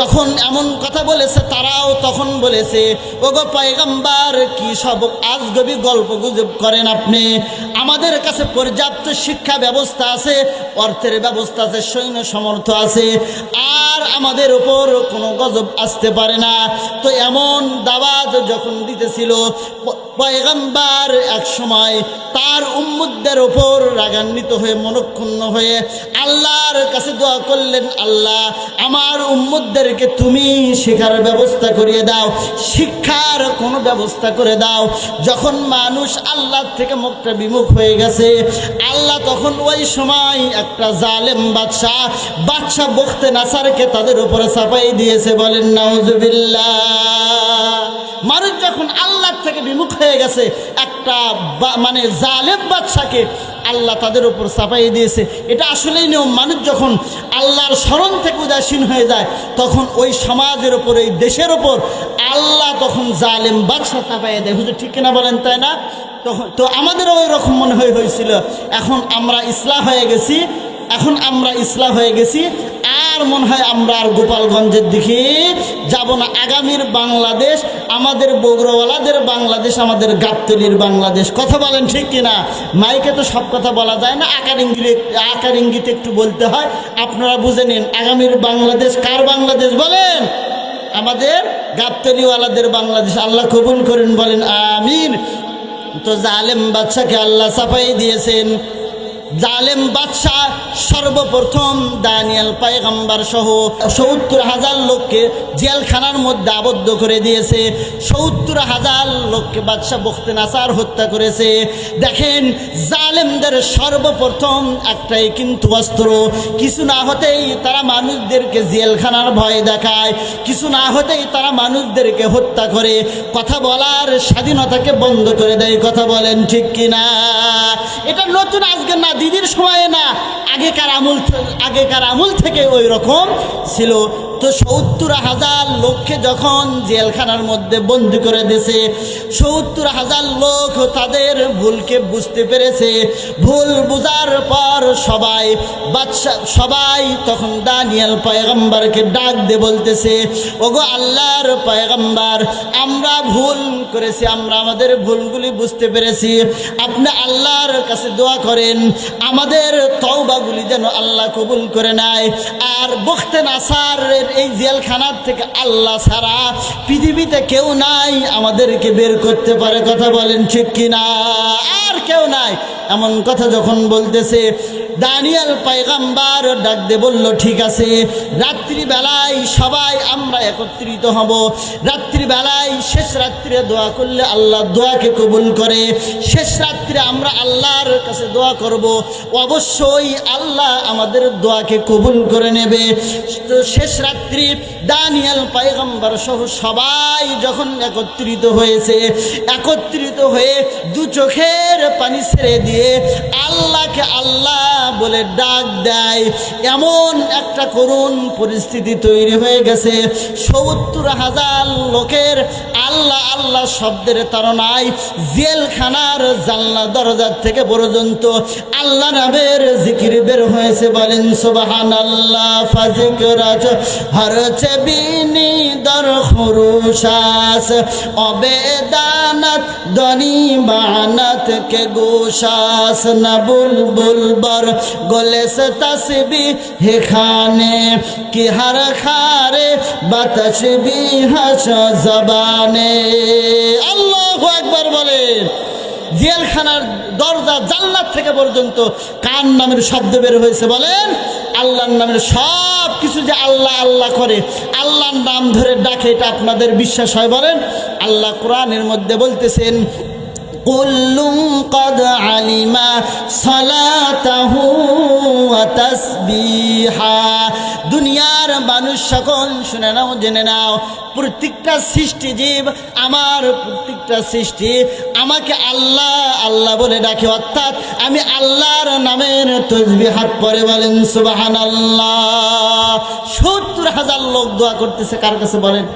যখন এমন কথা বলেছে, তারাও তখন বলেছে ওগো পয়গম্বর, কি সব আজগবি গল্প গুজব করেন আপনি? আমাদের কাছে পর্যাপ্ত শিক্ষা ব্যবস্থা আছে, অর্থের ব্যবস্থা আছে, সৈন্য সমর্থ আছে, আর আমাদের উপর কোনো গজব আসতে পারে না। তো এমন দাওয়াত যখন দিতেছিল, পয়গম্বর এক সময় তার উম্মতদের ওপর রাগান্বিত হয়ে, মনক্ষুণ্ণ হয়ে আল্লাহর কাছে দোয়া করলেন, আল্লাহ আমার উম্মতদেরকে তুমি শিক্ষার ব্যবস্থা করিয়ে দাও, শিক্ষার কোনো ব্যবস্থা করে দাও। যখন মানুষ আল্লাহ থেকে মুখটা বিমুখ হয়ে গেছে, আল্লাহ তখন ওই সময় একটা জালেম বাদশা বখতে নাসারকে তাদের উপরে চাপাই দিয়েছে। বলেন নাউজুবিল্লাহ। মানুষ যখন আল্লাহ থেকে বিমুখ হয়ে গেছে, একটা মানে জালেম বাদশাকে আল্লাহ তাদের উপর চাপাই দিয়েছে। এটা আসলেই নিয়ম। মানুষ যখন আল্লাহর স্মরণ থেকে উদাসীন হয়ে যায়, তখন ওই সমাজের ওপর, এই দেশের ওপর আল্লাহ তখন জালেম বাদশা চাপাই দেয়। হুজুর ঠিক কিনা বলেন? তাই না? তখন তো আমাদেরও ওই রকম মনে হয়েছিল। এখন আমরা ইসলাম হয়ে গেছি, এখন আমরা ইসলাম হয়ে গেছি, আর মনে হয় আমরা আর গোপালগঞ্জের দিকে যাব না। আগামীর বাংলাদেশ আমাদের বগুড়াওয়ালাদের বাংলাদেশ, আমাদের গাবতলীর বাংলাদেশ। কথা বলেন ঠিক কিনা? মাইকে তো সব কথা বলা যায় না, আকার ইঙ্গিতে একটু বলতে হয়। আপনারা বুঝে নিন, আগামীর বাংলাদেশ কার বাংলাদেশ বলেন? আমাদের গাবতলীওয়ালাদের বাংলাদেশ। আল্লাহ কবুল করেন, বলেন আমিন। তো জালেম বাদশাকে আল্লাহ চাপাই দিয়েছেন। জালেম বাদশাহ সর্বপ্রথম দানিয়েল পয়গম্বর সহ ৭০,০০০ লোককে জেলখানার মধ্যে আবদ্ধ করে দিয়েছে। ৭০,০০০ লোককে বাদশাহ বখতে নাসার হত্যা করেছে। দেখেন, জালেমদের সর্বপ্রথম একটাই কিন্তু অস্ত্র, কিছু না হতেই তারা মানুষদেরকে জেলখানার ভয় দেখায়, কিছু না হতেই তারা মানুষদেরকে হত্যা করে, কথা বলার স্বাধীনতাকে বন্ধ করে দেয়। কথা বলেন ঠিক কিনা? এটা নতুন আজকে না, দিদির সময়ে না, আগেকার আমল থেকে ওই রকম ছিল। তো ৭০,০০০ লোককে যখন জেলখানার মধ্যে বন্দি করে দিয়েছে, ৭০,০০০ লোক তাদের ভুলকে বুঝতে পেরেছে। ভুল বুঝার পর সবাই তখন দানিয়েল পয়গম্বরকে ডাক দিয়ে বলতেছে, ওগো আল্লাহর পয়গম্বর, আমরা ভুল করেছি, আমরা আমাদের ভুলগুলি বুঝতে পেরেছি, আপনি আল্লাহর কাছে দোয়া করেন, আমাদের তওবা দোয়াগুলি যেন আল্লাহ কবুল করে নেয়। আর বখতে নাসারের এই জেলখানার থেকে আল্লাহ ছাড়া পৃথিবীতে কেউ নাই আমাদেরকে বের করতে পারে, কথা বলেন ঠিক কিনা? আর কেউ নাই। এমন কথা যখন বলতেছে, দানিয়েল পয়গম্বর ডাক দিয়ে বলল, ঠিক আছে, রাত্রিবেলায় সবাই আমরা একত্রিত হব। রাত্রিবেলায় শেষ রাত্রে দোয়া করলে আল্লাহ দোয়াকে কবুল করে। শেষ রাত্রে আমরা আল্লাহর কাছে দোয়া করব, অবশ্যই আল্লাহ আমাদের দোয়াকে কবুল করে নেবে। তো শেষ রাত্রি দানিয়েল পয়গম্বর সহ সবাই যখন একত্রিত হয়েছে, একত্রিত হয়ে দু চোখের পানি ছেড়ে দিয়ে আল্লাহকে আল্লাহ বলে ডাক দেয়। এমন একটা করুণ পরিস্থিতি তৈরি হয়ে গেছে। ৭০,০০০ লোকের আল্লাহ আল্লাহ শব্দের তাড়নায় জেলখানার জানলা দরজার থেকে পর্যন্ত আল্লাহ নামের জিকির বের হয়েছে। বলেন সুবহানাল্লাহ। ফাজিকরাজ হরছে বিনি দর খুরুশাস অবেদানাত দনি বানাত কে গোশাস না বুলবুল বর গলে সে তসবি হে খানে কি হর খারে বাতসবি হাস জবানে। আল্লাহু আকবার বলেন। জেলখানার দরজা জান্নাত থেকে পর্যন্ত কার নামের শব্দ বের হয়েছে? বলেন আল্লাহর নামের। সব কিছু যে আল্লাহ আল্লাহ করে, আল্লাহর নাম ধরে ডাকে, এটা আপনাদের বিশ্বাস হয়? বলেন। আল্লাহ কোরআনের মধ্যে বলতেছেন, কুল্লুম কদ আলিমা সালাতাহু ওয়া তাসবিহা। দুনিয়ার মানুষ সকল শুনে নাও, জেনে নাও, প্রত্যেকটা সৃষ্টি জীব, আমার প্রত্যেকটা সৃষ্টি আমাকে আল্লাহ আল্লাহ বলে ডাকে, অর্থাৎ আমি আল্লাহর নামের তাসবিহাত পড়ে। বলেন সুবহানাল্লাহ। ৭০,০০০ লোক দোয়া করতেছে কার কাছে? বলেন।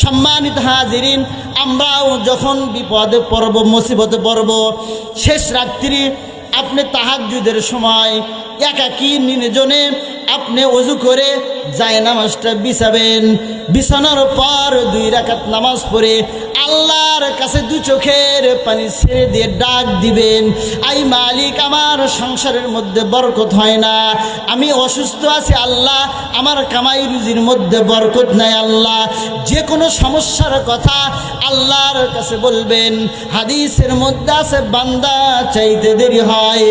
সম্মানিত হাজিরিন, আমরাও যখন বিপদে পড়ব, মুসিবতে পড়ব, শেষ রাত্রি আপনি তাহাজ্জুদের সময় একাকী নির্জনে আপনি ওযু করে জায়নামাজটা বিছাবেন। বিছানোর পর 2 রাকাত নামাজ পড়ে আল্লাহর কাছে দু চোখের পানি ছেড়ে দিয়ে ডাক দিবেন, আই মালিক, আমার সংসারের মধ্যে বরকত হয় না, আমি অসুস্থ আছি আল্লাহ, আমার কামাই রুজির মধ্যে বরকত নাই আল্লাহ। যে কোনো সমস্যার কথা আল্লাহর কাছে বলবেন। হাদিসের মধ্যে আছে, বান্দা চাইতে দেরি হয়,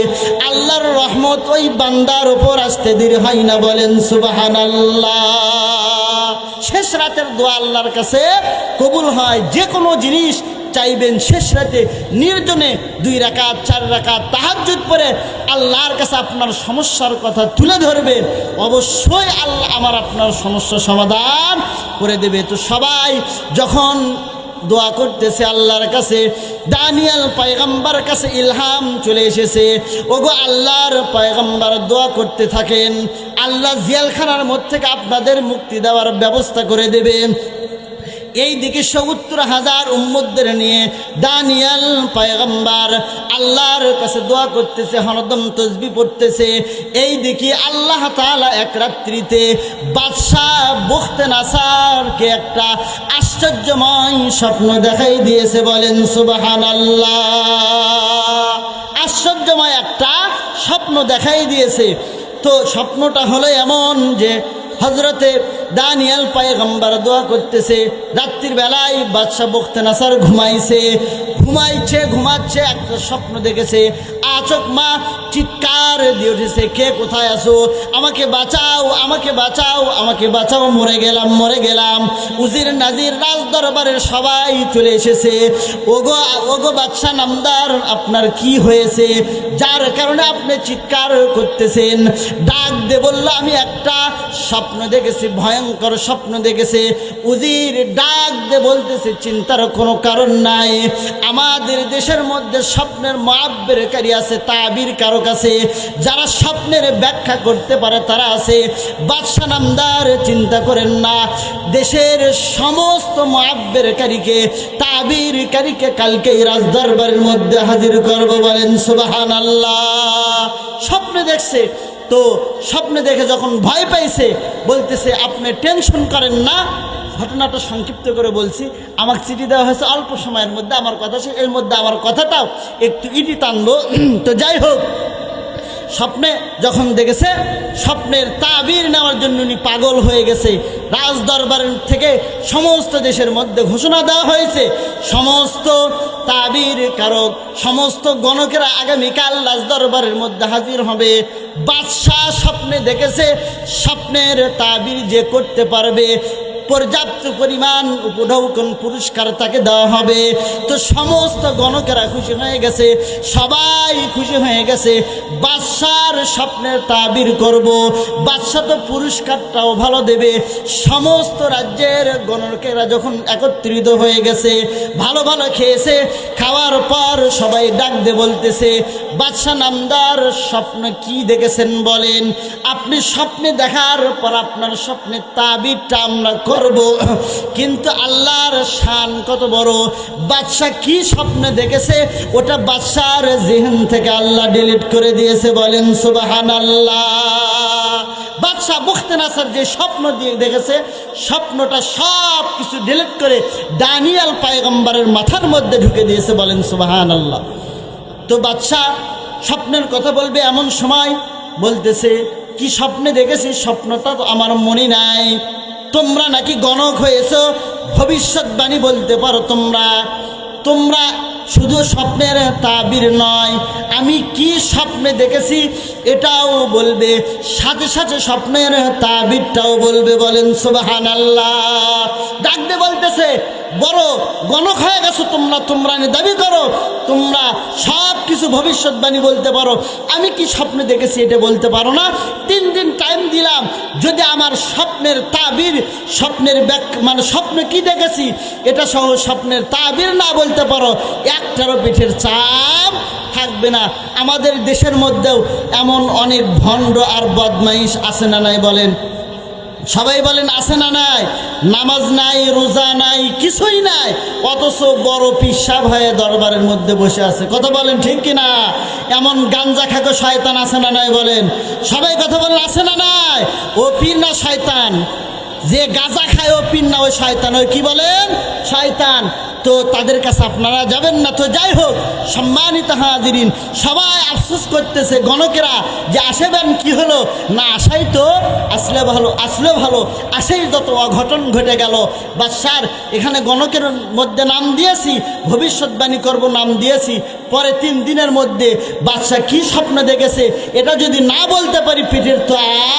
আল্লাহর রহমত ওই বান্দার উপর আসতে দেরি হয় না। বলেন সুবহানাল্লাহ। শেষ রাতের দোয়া আল্লাহর কাছে কবুল হয়। যে কোনো জিনিস চাইবেন শেষ রাতে নির্জনে 2 রাকাত 4 রাকাত তাহাজ্জুদ পড়ে আল্লাহর কাছে আপনার সমস্যার কথা তুলে ধরবেন, অবশ্যই আল্লাহ আমার আপনার সমস্যা সমাধান করে দেবে। তো সবাই যখন দোয়া করতেছে আল্লাহর কাছে, দানিয়েল পয়গম্বর কাছে ইলহাম চলে এসেছে, ওগো আল্লাহর পয়গম্বর দোয়া করতে থাকেন, আল্লাহ জেলখানার মধ্যে থেকে আপনাদের মুক্তি দেওয়ার ব্যবস্থা করে দেবেন। এই দিকে ৭০,০০০ উম্মতদের নিয়ে দানিয়েল পয়গম্বর আল্লাহর কাছে দোয়া করতেছে, হরদম তসবিহ পড়তেছে। এই দিকে আল্লাহ তাআলা এক রাত্রিতে বাদশাহ বখতে নাসারকে একটা আশ্চর্যময় স্বপ্ন দেখাই দিয়েছে। বলেন সুবহানাল্লাহ। আশ্চর্যময় একটা স্বপ্ন দেখাই দিয়েছে। তো স্বপ্নটা হলো এমন যে হজরতে দানিয়েল পয়গম্বর দোয়া করতেছে, রাত্রির বেলায় বাদশাহ বখতে নাসার ঘুমাচ্ছে, একটা স্বপ্ন দেখেছে। আচক মা চিৎকার দিয়ে উঠেছে, কে কোথায় আছো, আমাকে বাঁচাও, আমাকে বাঁচাও, আমাকে বাঁচাও, মরে গেলাম। উজির নাজির রাজ দরবারের সবাই চলে এসেছে। ওগো বাদশাহ নামদার, আপনার কি হয়েছে যার কারণে আপনি চিৎকার করতেছেন? ডাক দে বলল, আমি একটা স্বপ্ন দেখেছি, ভয়ঙ্কর স্বপ্ন দেখেছে। উজির ডাক দে বলতেছে, চিন্তার কোনো কারণ নাই, আমাদের দেশের মধ্যে স্বপ্নের মুআব্বিরকারী আছে, তাবির কারক আছে, যারা স্বপ্নের ব্যাখ্যা করতে পারে তারা আছে। বাদশাহ নামদার, চিন্তা করেন না, দেশের সমস্ত মুআব্বিরকারীকে, তাবিরকারীকে কালকেই রাজদরবারের মধ্যে হাজির করব। বলেন সুবহানাল্লাহ। স্বপ্নে দেখছে, তো স্বপ্নে দেখে যখন ভয় পাইছে বলতেছে, আপনি টেনশন করেন না, ঘটনাটা সংক্ষিপ্ত করে বলছি, আমাকে চিঠি দেওয়া হয়েছে অল্প সময়ের মধ্যে, আমার কথা এর মধ্যে আমার কথাটাও একটু ইটি টানবো। তো যাই হোক, স্বপ্নে যখন দেখেছে, স্বপ্নের তাবির নেওয়ার জন্য উনি পাগল হয়ে গেছে। রাজ দরবারের থেকে সমস্ত দেশের মধ্যে ঘোষণা দেওয়া হয়েছে, সমস্ত তাবির কারক, সমস্ত গণকেরা আগামীকাল রাজ দরবারের মধ্যে হাজির হবে। বাদশাহ স্বপ্নে দেখেছে, স্বপ্নের তাবির যে করতে পারবে পর্যাপ্ত পরিমাণ উপঢৌকন পুরস্কার তাকে দেওয়া হবে। তো সমস্ত গণকেরা খুশি হয়ে গেছে, সবাই খুশি হয়ে গেছে। বাদশার স্বপ্নের তাবির করব, বাদশা তো পুরস্কারটাও ভালো দেবে। সমস্ত রাজ্যের গণকেরা যখন একত্রিত হয়ে গেছে, ভালো ভালো খেয়েছে, খাওয়ার পর সবাই ডাক দিয়ে বলতেছে, বাদশা নামদার স্বপ্ন কি দেখেছেন বলেন। আপনি স্বপ্নে দেখার পর আপনার স্বপ্নের তাবিরটা আমরা করব, কিন্তু আল্লাহর শান কত বড়। বাদশাহ কি স্বপ্নে দেখেছে ওটা বাদশার জেহেন থেকে আল্লাহ ডিলিট করে দিয়েছে, বলেন সুবহানাল্লাহ। বাদশাহ বুখতেনাসার যে স্বপ্ন দিয়ে দেখেছে, স্বপ্নটা সব কিছু ডিলিট করে দানিয়েল পয়গম্বরের মাথার মধ্যে ঢুকে দিয়েছে, বলেন সুবহানাল্লাহ। তো বাদশাহ স্বপ্নের কথা বলবে, এমন সময় বলতেছে, কি স্বপ্নে দেখেছি স্বপ্নটা তো আমার মনে নাই। তোমরা নাকি গণক হয়েছ, ভবিষ্যৎবাণী বলতে পারো তোমরা শুধু স্বপ্নের তাবির নয়, আমি কি স্বপ্নে দেখেছি এটাও বলবে, সাথে সাথে স্বপ্নের তাবিরটাও বলবে, বলেন সুবহানাল্লাহ। ডাকতে বলতেছে, বড় গণক হয়ে গেছো তোমরা দাবি করো তোমরা সব কিছু ভবিষ্যৎবাণী বলতে পারো, আমি কি স্বপ্নে দেখেছি এটা বলতে পারো না। 3 দিন টাইম দিলাম, যদি আমার স্বপ্নের তাবির, স্বপ্নের মানে স্বপ্নে কি দেখেছি এটা সহ স্বপ্নের তাবির না বলতে পারো, একটারও পিঠের চাপ থাকবে না। আমাদের দেশের মধ্যেও এমন অনেক ভণ্ড আর বদমাইশ আছে না নাই বলেন? সবাই বলেন আছে না নাই? নামাজ নাই, রোজা নাই, কিছুই নাই, অথচ বড় পিসাব হয়ে দরবারের মধ্যে বসে আছে। কথা বলেন ঠিক কিনা? এমন গাঞ্জা খাকো শয়তান আছে না নাই বলেন? সবাই কথা বলেন আছে না নাই? ও পীর না শয়তান? যে গাঁজা খায় ও পীর না, ওই শয়তান। ওই কি বলেন? শয়তান। তো তাদের কাছে আপনারা যাবেন না। তো যাই হোক, সম্মানিত হাজিরিন, সবাই আফসোস করতেছে গণকেরা যে আসবেন কি হলো না, আসাই তো আসলে ভালো, আসেই যত অঘটন ঘটে গেল। বাদশার এখানে গণকের মধ্যে নাম দিয়েছি, ভবিষ্যৎবাণী করব নাম দিয়েছি, পরে 3 দিনের মধ্যে বাদশাহ কি স্বপ্ন দেখেছে এটা যদি না বলতে পারি, পিঠের তো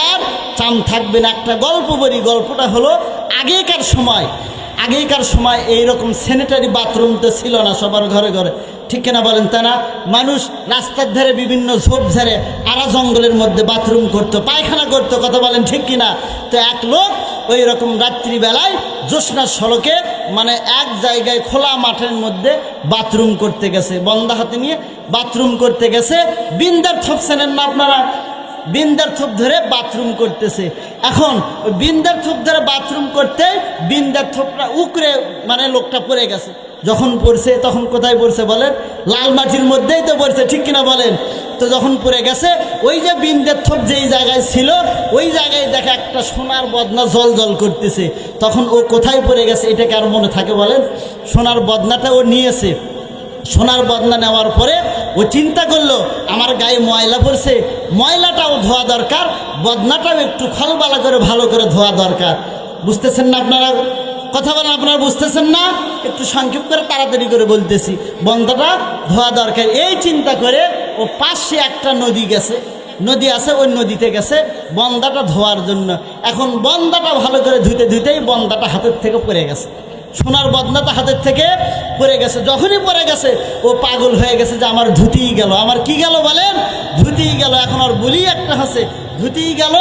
আর চাম থাকবে না। একটা গল্প বলি, গল্পটা হলো আগেকার সময় এইরকম স্যানিটারি বাথরুম তো ছিল না সবার ঘরে ঘরে, ঠিক কিনা বলেন? তা না? মানুষ রাস্তার ধারে বিভিন্ন ঝোপ ঝাড়ে আড়া জঙ্গলের মধ্যে বাথরুম করতো, পায়খানা করতো। কথা বলেন ঠিক কিনা? তো এক লোক ওই রকম রাত্রিবেলায় জ্যোৎস্নার সড়কে মানে এক জায়গায় খোলা মাঠের মধ্যে বাথরুম করতে গেছে, বন্দা হাতে নিয়ে বাথরুম করতে গেছে। বিন্দার থপ চেনেন না আপনারা? বিন্দার থোপ ধরে বাথরুম করতেছে। এখন ওই বিন্দার থোপ ধরে বাথরুম করতে বিন্দার থোপটা উকরে মানে লোকটা পড়ে গেছে। যখন পড়ছে তখন কোথায় পড়ছে বলেন? লাল মাটির মধ্যেই তো পড়ছে, ঠিক কিনা বলেন? তো যখন পড়ে গেছে, ওই যে বিন্দার থোপ যেই জায়গায় ছিল ওই জায়গায় দেখে একটা সোনার বদনা জল জল করতেছে। তখন ও কোথায় পড়ে গেছে এটাকে আর মনে থাকে বলেন? সোনার বদনাটা ও নিয়েছে। সোনার বদনা নেওয়ার পরে ও চিন্তা করলো, আমার গায়ে ময়লা পড়ছে, ময়লাটাও ধোয়া দরকার, বদনাটাও একটু খলবালা করে ভালো করে ধোয়া দরকার। বুঝতেছেন না আপনারা? কথা বলেন, আপনারা বুঝতেছেন না? একটু সংক্ষেপ করে তাড়াতাড়ি করে বলতেছি। বন্দাটা ধোয়া দরকার, এই চিন্তা করে ও পাশে একটা নদী আছে, ওই নদীতে গেছে বন্দাটা ধোয়ার জন্য। এখন বন্দাটা ভালো করে ধুতেই বন্দাটা হাতের থেকে পড়ে গেছে, সোনার বদনাটা হাতের থেকে পড়ে গেছে। যখনই পড়ে গেছে ও পাগল হয়ে গেছে যে আমার ধুতেই গেল, আমার কি গেল বলেন? ধুতেই গেল। এখন আর বলি একটা আছে, ধুতেই গেল।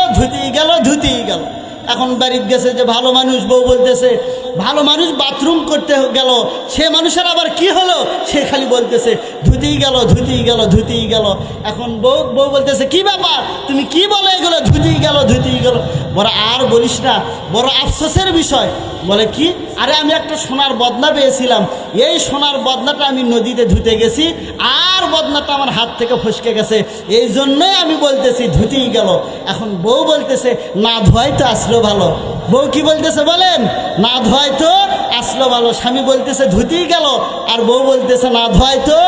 এখন বাড়িতে গেছে যে ভালো মানুষ, বউ বলতেছে ভালো মানুষ বাথরুম করতে গেল, সে মানুষের আবার কি হলো? সে খালি বলতেছে ধুতেই গেল। এখন বউ বলতেছে কি ব্যাপার, তুমি কি বলো এগুলো? ধুতেই গেল। বড় আর বলিস না, বড় আফসোসের বিষয়। বলে কি? আরে আমি একটা সোনার বদনা পেয়েছিলাম, এই সোনার বদনাটা আমি নদীতে ধুতে গেছি, আর বদনাটা আমার হাত থেকে ফসকে গেছে, এই জন্যই আমি বলতেছি ধুতেই গেল। এখন বউ বলতেছে না ধোয়াই তো আসলো ভালো। বউ কি বলতেছে বলেন? না ধোয়াই তো আসলো ভালো। স্বামী বলতেছে ধুতেই গেল, আর বউ বলতেছে না ধোয়াই তো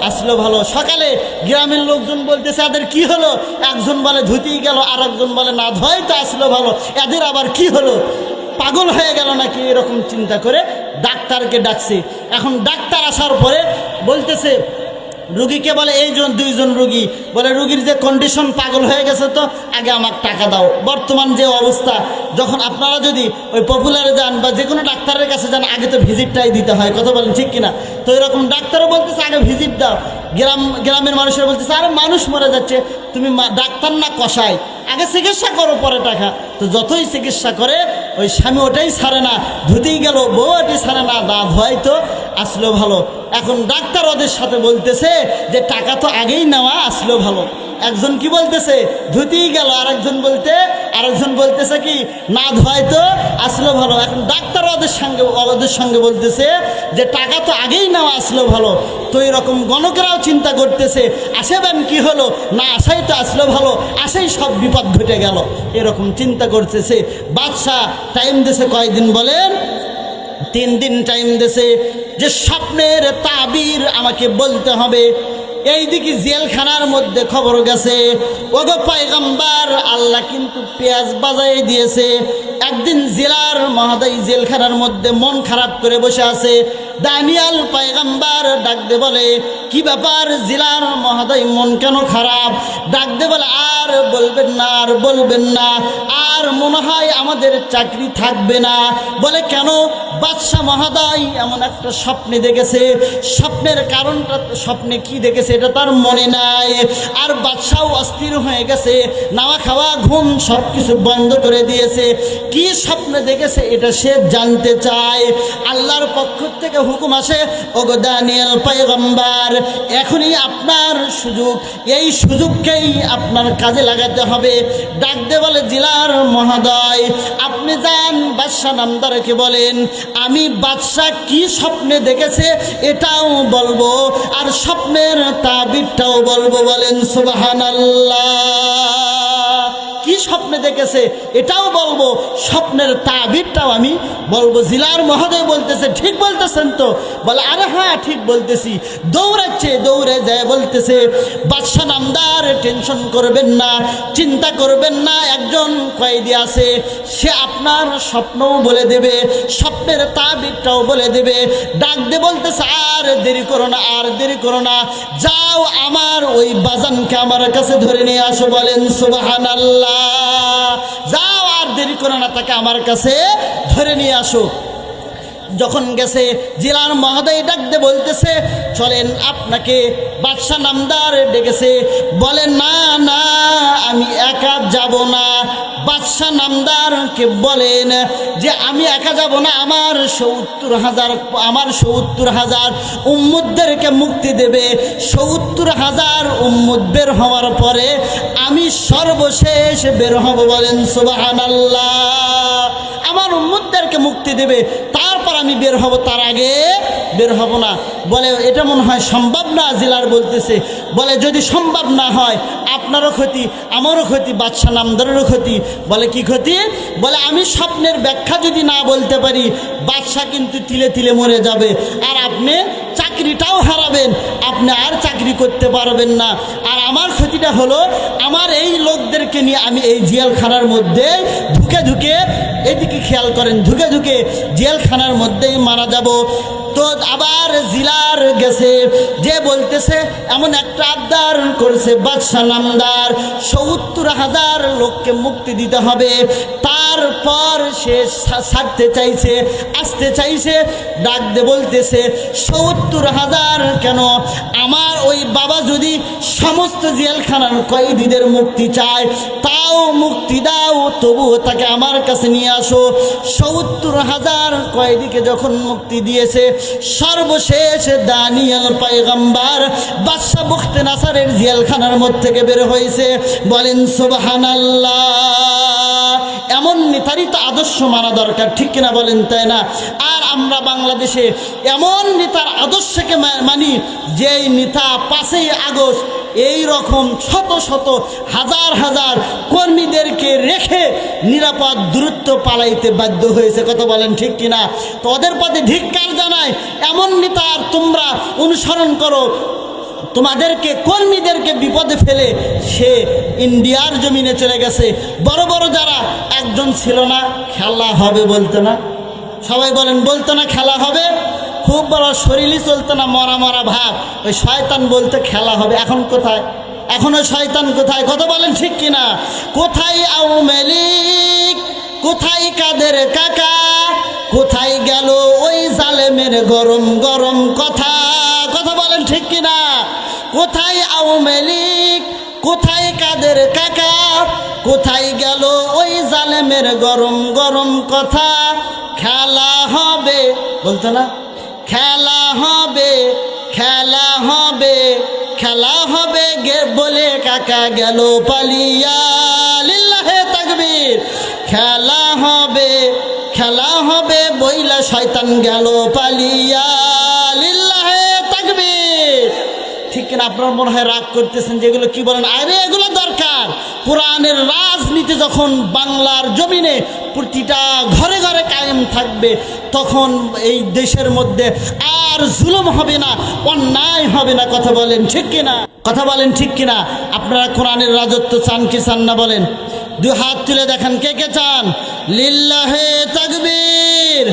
আসলো আসলো ভালো। সকালে গ্রামের লোকজন বলতেছে এদের কি হলো, একজন বলে ধুতেই গেল, আর একজন বলে না ধোয়াই তো আসলো ভালো, এদের আবার কি হলো, পাগল হয়ে গেল নাকি, এরকম চিন্তা করে ডাক্তারকে ডাকছে। এখন ডাক্তার আসার পরে বলতেছে রুগীকে, বলে এই দুইজন রুগী, বলে রুগীর যে কন্ডিশন, পাগল হয়ে গেছে, তো আগে আমার টাকা দাও। বর্তমান যে অবস্থা, যখন আপনারা যদি ওই পপুলারে যান বা যে কোনো ডাক্তারের কাছে যান, আগে তো ভিজিটটাই দিতে হয়, কথা বলেন ঠিক কিনা? তো এরকম ডাক্তারও বলতেছে আগে ভিজিট দাও। গ্রামের মানুষেরা বলতেছে আরে মানুষ মরে যাচ্ছে, তুমি ডাক্তার না কষাই, আগে চিকিৎসা করো পরে টাকা। তো যতই চিকিৎসা করে ওই স্বামী ওটাই ছাড়ে না, ধুতেই গেল বউ ওটাই ছাড়ে না, দাঁত হয়তো আসলো ভালো। এখন ডাক্তার ওদের সাথে বলতেছে যে টাকা তো আগেই নেওয়া, আসলো ভালো। একজন কি বলতেছে ধুতেই গেল, আরেকজন বলতেছে কি না ধোয় তো আসলো ভালো। এখন ডাক্তার ওদের সঙ্গে বলতেছে যে টাকা তো আগেই নেওয়া, আসলো ভালো। তো এরকম গণকেরাও চিন্তা করতেছে আসেবেন কি হলো, না আসাই তো আসলো ভালো, আসাই সব বিপদ ঘটে গেল, এরকম চিন্তা করতেছে। বাদশা টাইম দিয়েছে কয়দিন বলেন? 3 দিন টাইম দিয়েছে যে স্বপ্নের তাবির আমাকে বলতে হবে। এইদিকে জেলখানার মধ্যে খবর গেছে, ওগো পয়গম্বর, আল্লাহ কিন্তু পেঁয়াজ বাজায় দিয়েছে। একদিন জেলার মহোদয় জেলখানার মধ্যে মন খারাপ করে বসে আছে। দানিয়াল পয়গম্বর ডাকতে বলে কি ব্যাপার জেলার মহোদয়, মন কেন খারাপ? ডাকতে বলে আর বলবেন না, আর বলবেন না, আর মনে হয় আমাদের চাকরি থাকবে না। বলে কেন? বাদশা মহোদয় এমন একটা স্বপ্নে দেখেছে, স্বপ্নের কারণটা, স্বপ্নে কি দেখেছে এটা তার মনে নাই। আর বাদশাও অস্থির হয়ে গেছে, নাওয়া খাওয়া ঘুম সব কিছু বন্ধ করে দিয়েছে। কি স্বপ্নে দেখেছে এটা সে জানতে চায়। আল্লাহর পক্ষ থেকে হুকুম আসে, ওগো দানিয়েল পয়গম্বর, এখনই আপনার সুযোগ, এই সুযোগকেই আপনার কাজে লাগাতে হবে। ডাকতে বলে জেলার মহোদয়, আপনি যান বাদশা নামদারকে বলেন আমি বাদশা কি স্বপ্নে দেখেছে এটাও বলবো, আর স্বপ্নের তাবিরটাও বলবো। বলেন সুবহানাল্লাহ। কি স্বপ্নে দেখেছে এটাও বলবো, স্বপ্নের তাবিরটাও আমি বলবো। জিলার মহোদয় বলতেছে ঠিক বলতেছেন তো? বলে আরে হ্যাঁ ঠিক বলতেছি। দৌড়াচ্ছে, দৌড়ে যায় বলতেছে বাদশা নামদার টেনশন করবেন না, চিন্তা করবেন না, একজন কয়েদি আছে, সে আপনার স্বপ্নও বলে দেবে, স্বপ্নের তাবিরটাও বলে দেবে। ডাক দিয়ে বলতেছে আর দেরি করো না, আর দেরি করো না, যাও আমার ওই বাজানকে আমার কাছে ধরে নিয়ে আসো। বলেন সুবহানাল্লাহ। যাও আর দেরি করো না, তাকে আমার কাছে ধরে নিয়ে আসো। যখন গেছে জেলার মহোদয় ডাকতে বলতেছে চলেন, আপনাকে বাদশা নামদার ডেকেছে। বলে না না, আমি একা যাব না। বাদশা নামদারকে বলেন যে আমি একা যাব না, আমার 70,000 উম্মতদেরকে মুক্তি দেবে। 70,000 উম্মত বের হওয়ার পরে আমি সর্বশেষ বের হব। বলেন সুবহানাল্লাহ। আমার উম্মতদেরকে মুক্তি দেবে, তারপর আমি বের হব, তার আগে বের হব না। বলে এটা মনে হয় সম্ভব না। জেলার বলতেছে, বলে যদি সম্ভব না হয় আপনারও ক্ষতি, আমারও ক্ষতি, বাদশা নামদারেরও ক্ষতি। বলে কি ক্ষতি? বলে আমি স্বপ্নের ব্যাখ্যা যদি না বলতে পারি, বাদশা কিন্তু তিলে তিলে মরে যাবে, আর আপনি চাকরিটাও হারাবেন, আপনি আর চাকরি করতে পারবেন না। আর আমার ক্ষতিটা হলো, আমার এই লোকদেরকে নিয়ে আমি এই জেলখানার মধ্যে ঢুকে ঢুকে, এদিকে খেয়াল করেন, ঢুকে ঢুকে জেলখানার মধ্যেই মারা যাব। তো আবার জিলার গেছে, যে বলতেছে এমন একটা আবদার করছে বাদশা নামদার, 70,000 লোককে মুক্তি দিতে হবে। তারপর সে ছাড়তে চাইছে, আসতে চাইছে, ডাক দিয়ে বলতেছে 70,000 কেন, আমার ওই বাবা যদি সমস্ত জেলখানার কয়েদিদের মুক্তি চায় তাও মুক্তি দাও, তবুও তাকে আমার কাছে নিয়ে আসো। 70,000 কয়েদিকে যখন মুক্তি দিয়েছে, সর্বশেষ দানিয়েল পয়গম্বর বাদশা বুখতে নাসারের জেলখানার মধ্যে থেকে বের হয়েছে। বলেন সুবহানাল্লাহ। এমন নেতারই তো আদর্শ মানা দরকার, ঠিক কিনা বলেন? তাই না? আর আমরা বাংলাদেশে এমন নেতার আদর্শকে মানি, যেই নেতা 5ই আগস্ট এই রকম শত শত হাজার হাজার কর্মীদেরকে রেখে নিরাপদ দূরত্ব পালাইতে বাধ্য হয়েছে। কথা বলেন ঠিক কিনা? তো ওদের পথে ধিক্কার জানায়, এমন নেতার তোমরা অনুসরণ করো তোমাদেরকে কর্মীদেরকে বিপদে ফেলে সে ইন্ডিয়ার জমিনে চলে গেছে। বড় বড় যারা, একজন ছিল না খেলা হবে বলতো না, সবাই বলেন বলতো না খেলা হবে, খুব বড় শরীরই চলতো না, মরা মরা ভাব, ওই শয়তান বলতে খেলা হবে। এখন কোথায়? এখনো শয়তান কোথায়? কথা বলেন ঠিক কিনা? কোথায় আওয়ামী লীগ? কোথায় কাদের কাকা? কোথায় গেল ওই জালেমের গরম গরম কথা? কথা বলেন ঠিক কিনা? কোথায় আওয়ামী লীগ? কোথায় কাদের কাকা? কোথায় গেল ওই জালেমের গরম গরম কথা? খেলা হবে বলতো না, খেলা হবে, খেলা হবে, খেলা হবে গে বলে কাকা গেল পালিয়া। লিল্লাহে তাকবীর। খেলা হবে, খেলা হবে বইলা শয়তান গেল পালিয়া। লিল্লাহে তাকবীর। ঠিক কিনা? আপনার মনে হয় রাগ করতেছেন, যেগুলো কি বলেন, আরে এগুলো দরকার। কোরআনের রাজনীতি যখন বাংলার জমিনে প্রতিটা ঘরে ঘরে কায়েম থাকবে, তখন এই দেশের মধ্যে আর জুলুম হবে না, অন্যায় হবে না। কথা বলেন ঠিক কিনা? কথা বলেন ঠিক কিনা? আপনারা কোরআনের রাজত্ব চান কি চান না বলেন? দুই হাত তুলে দেখেন কে কে চান। লিল্লাহে তাকবীর।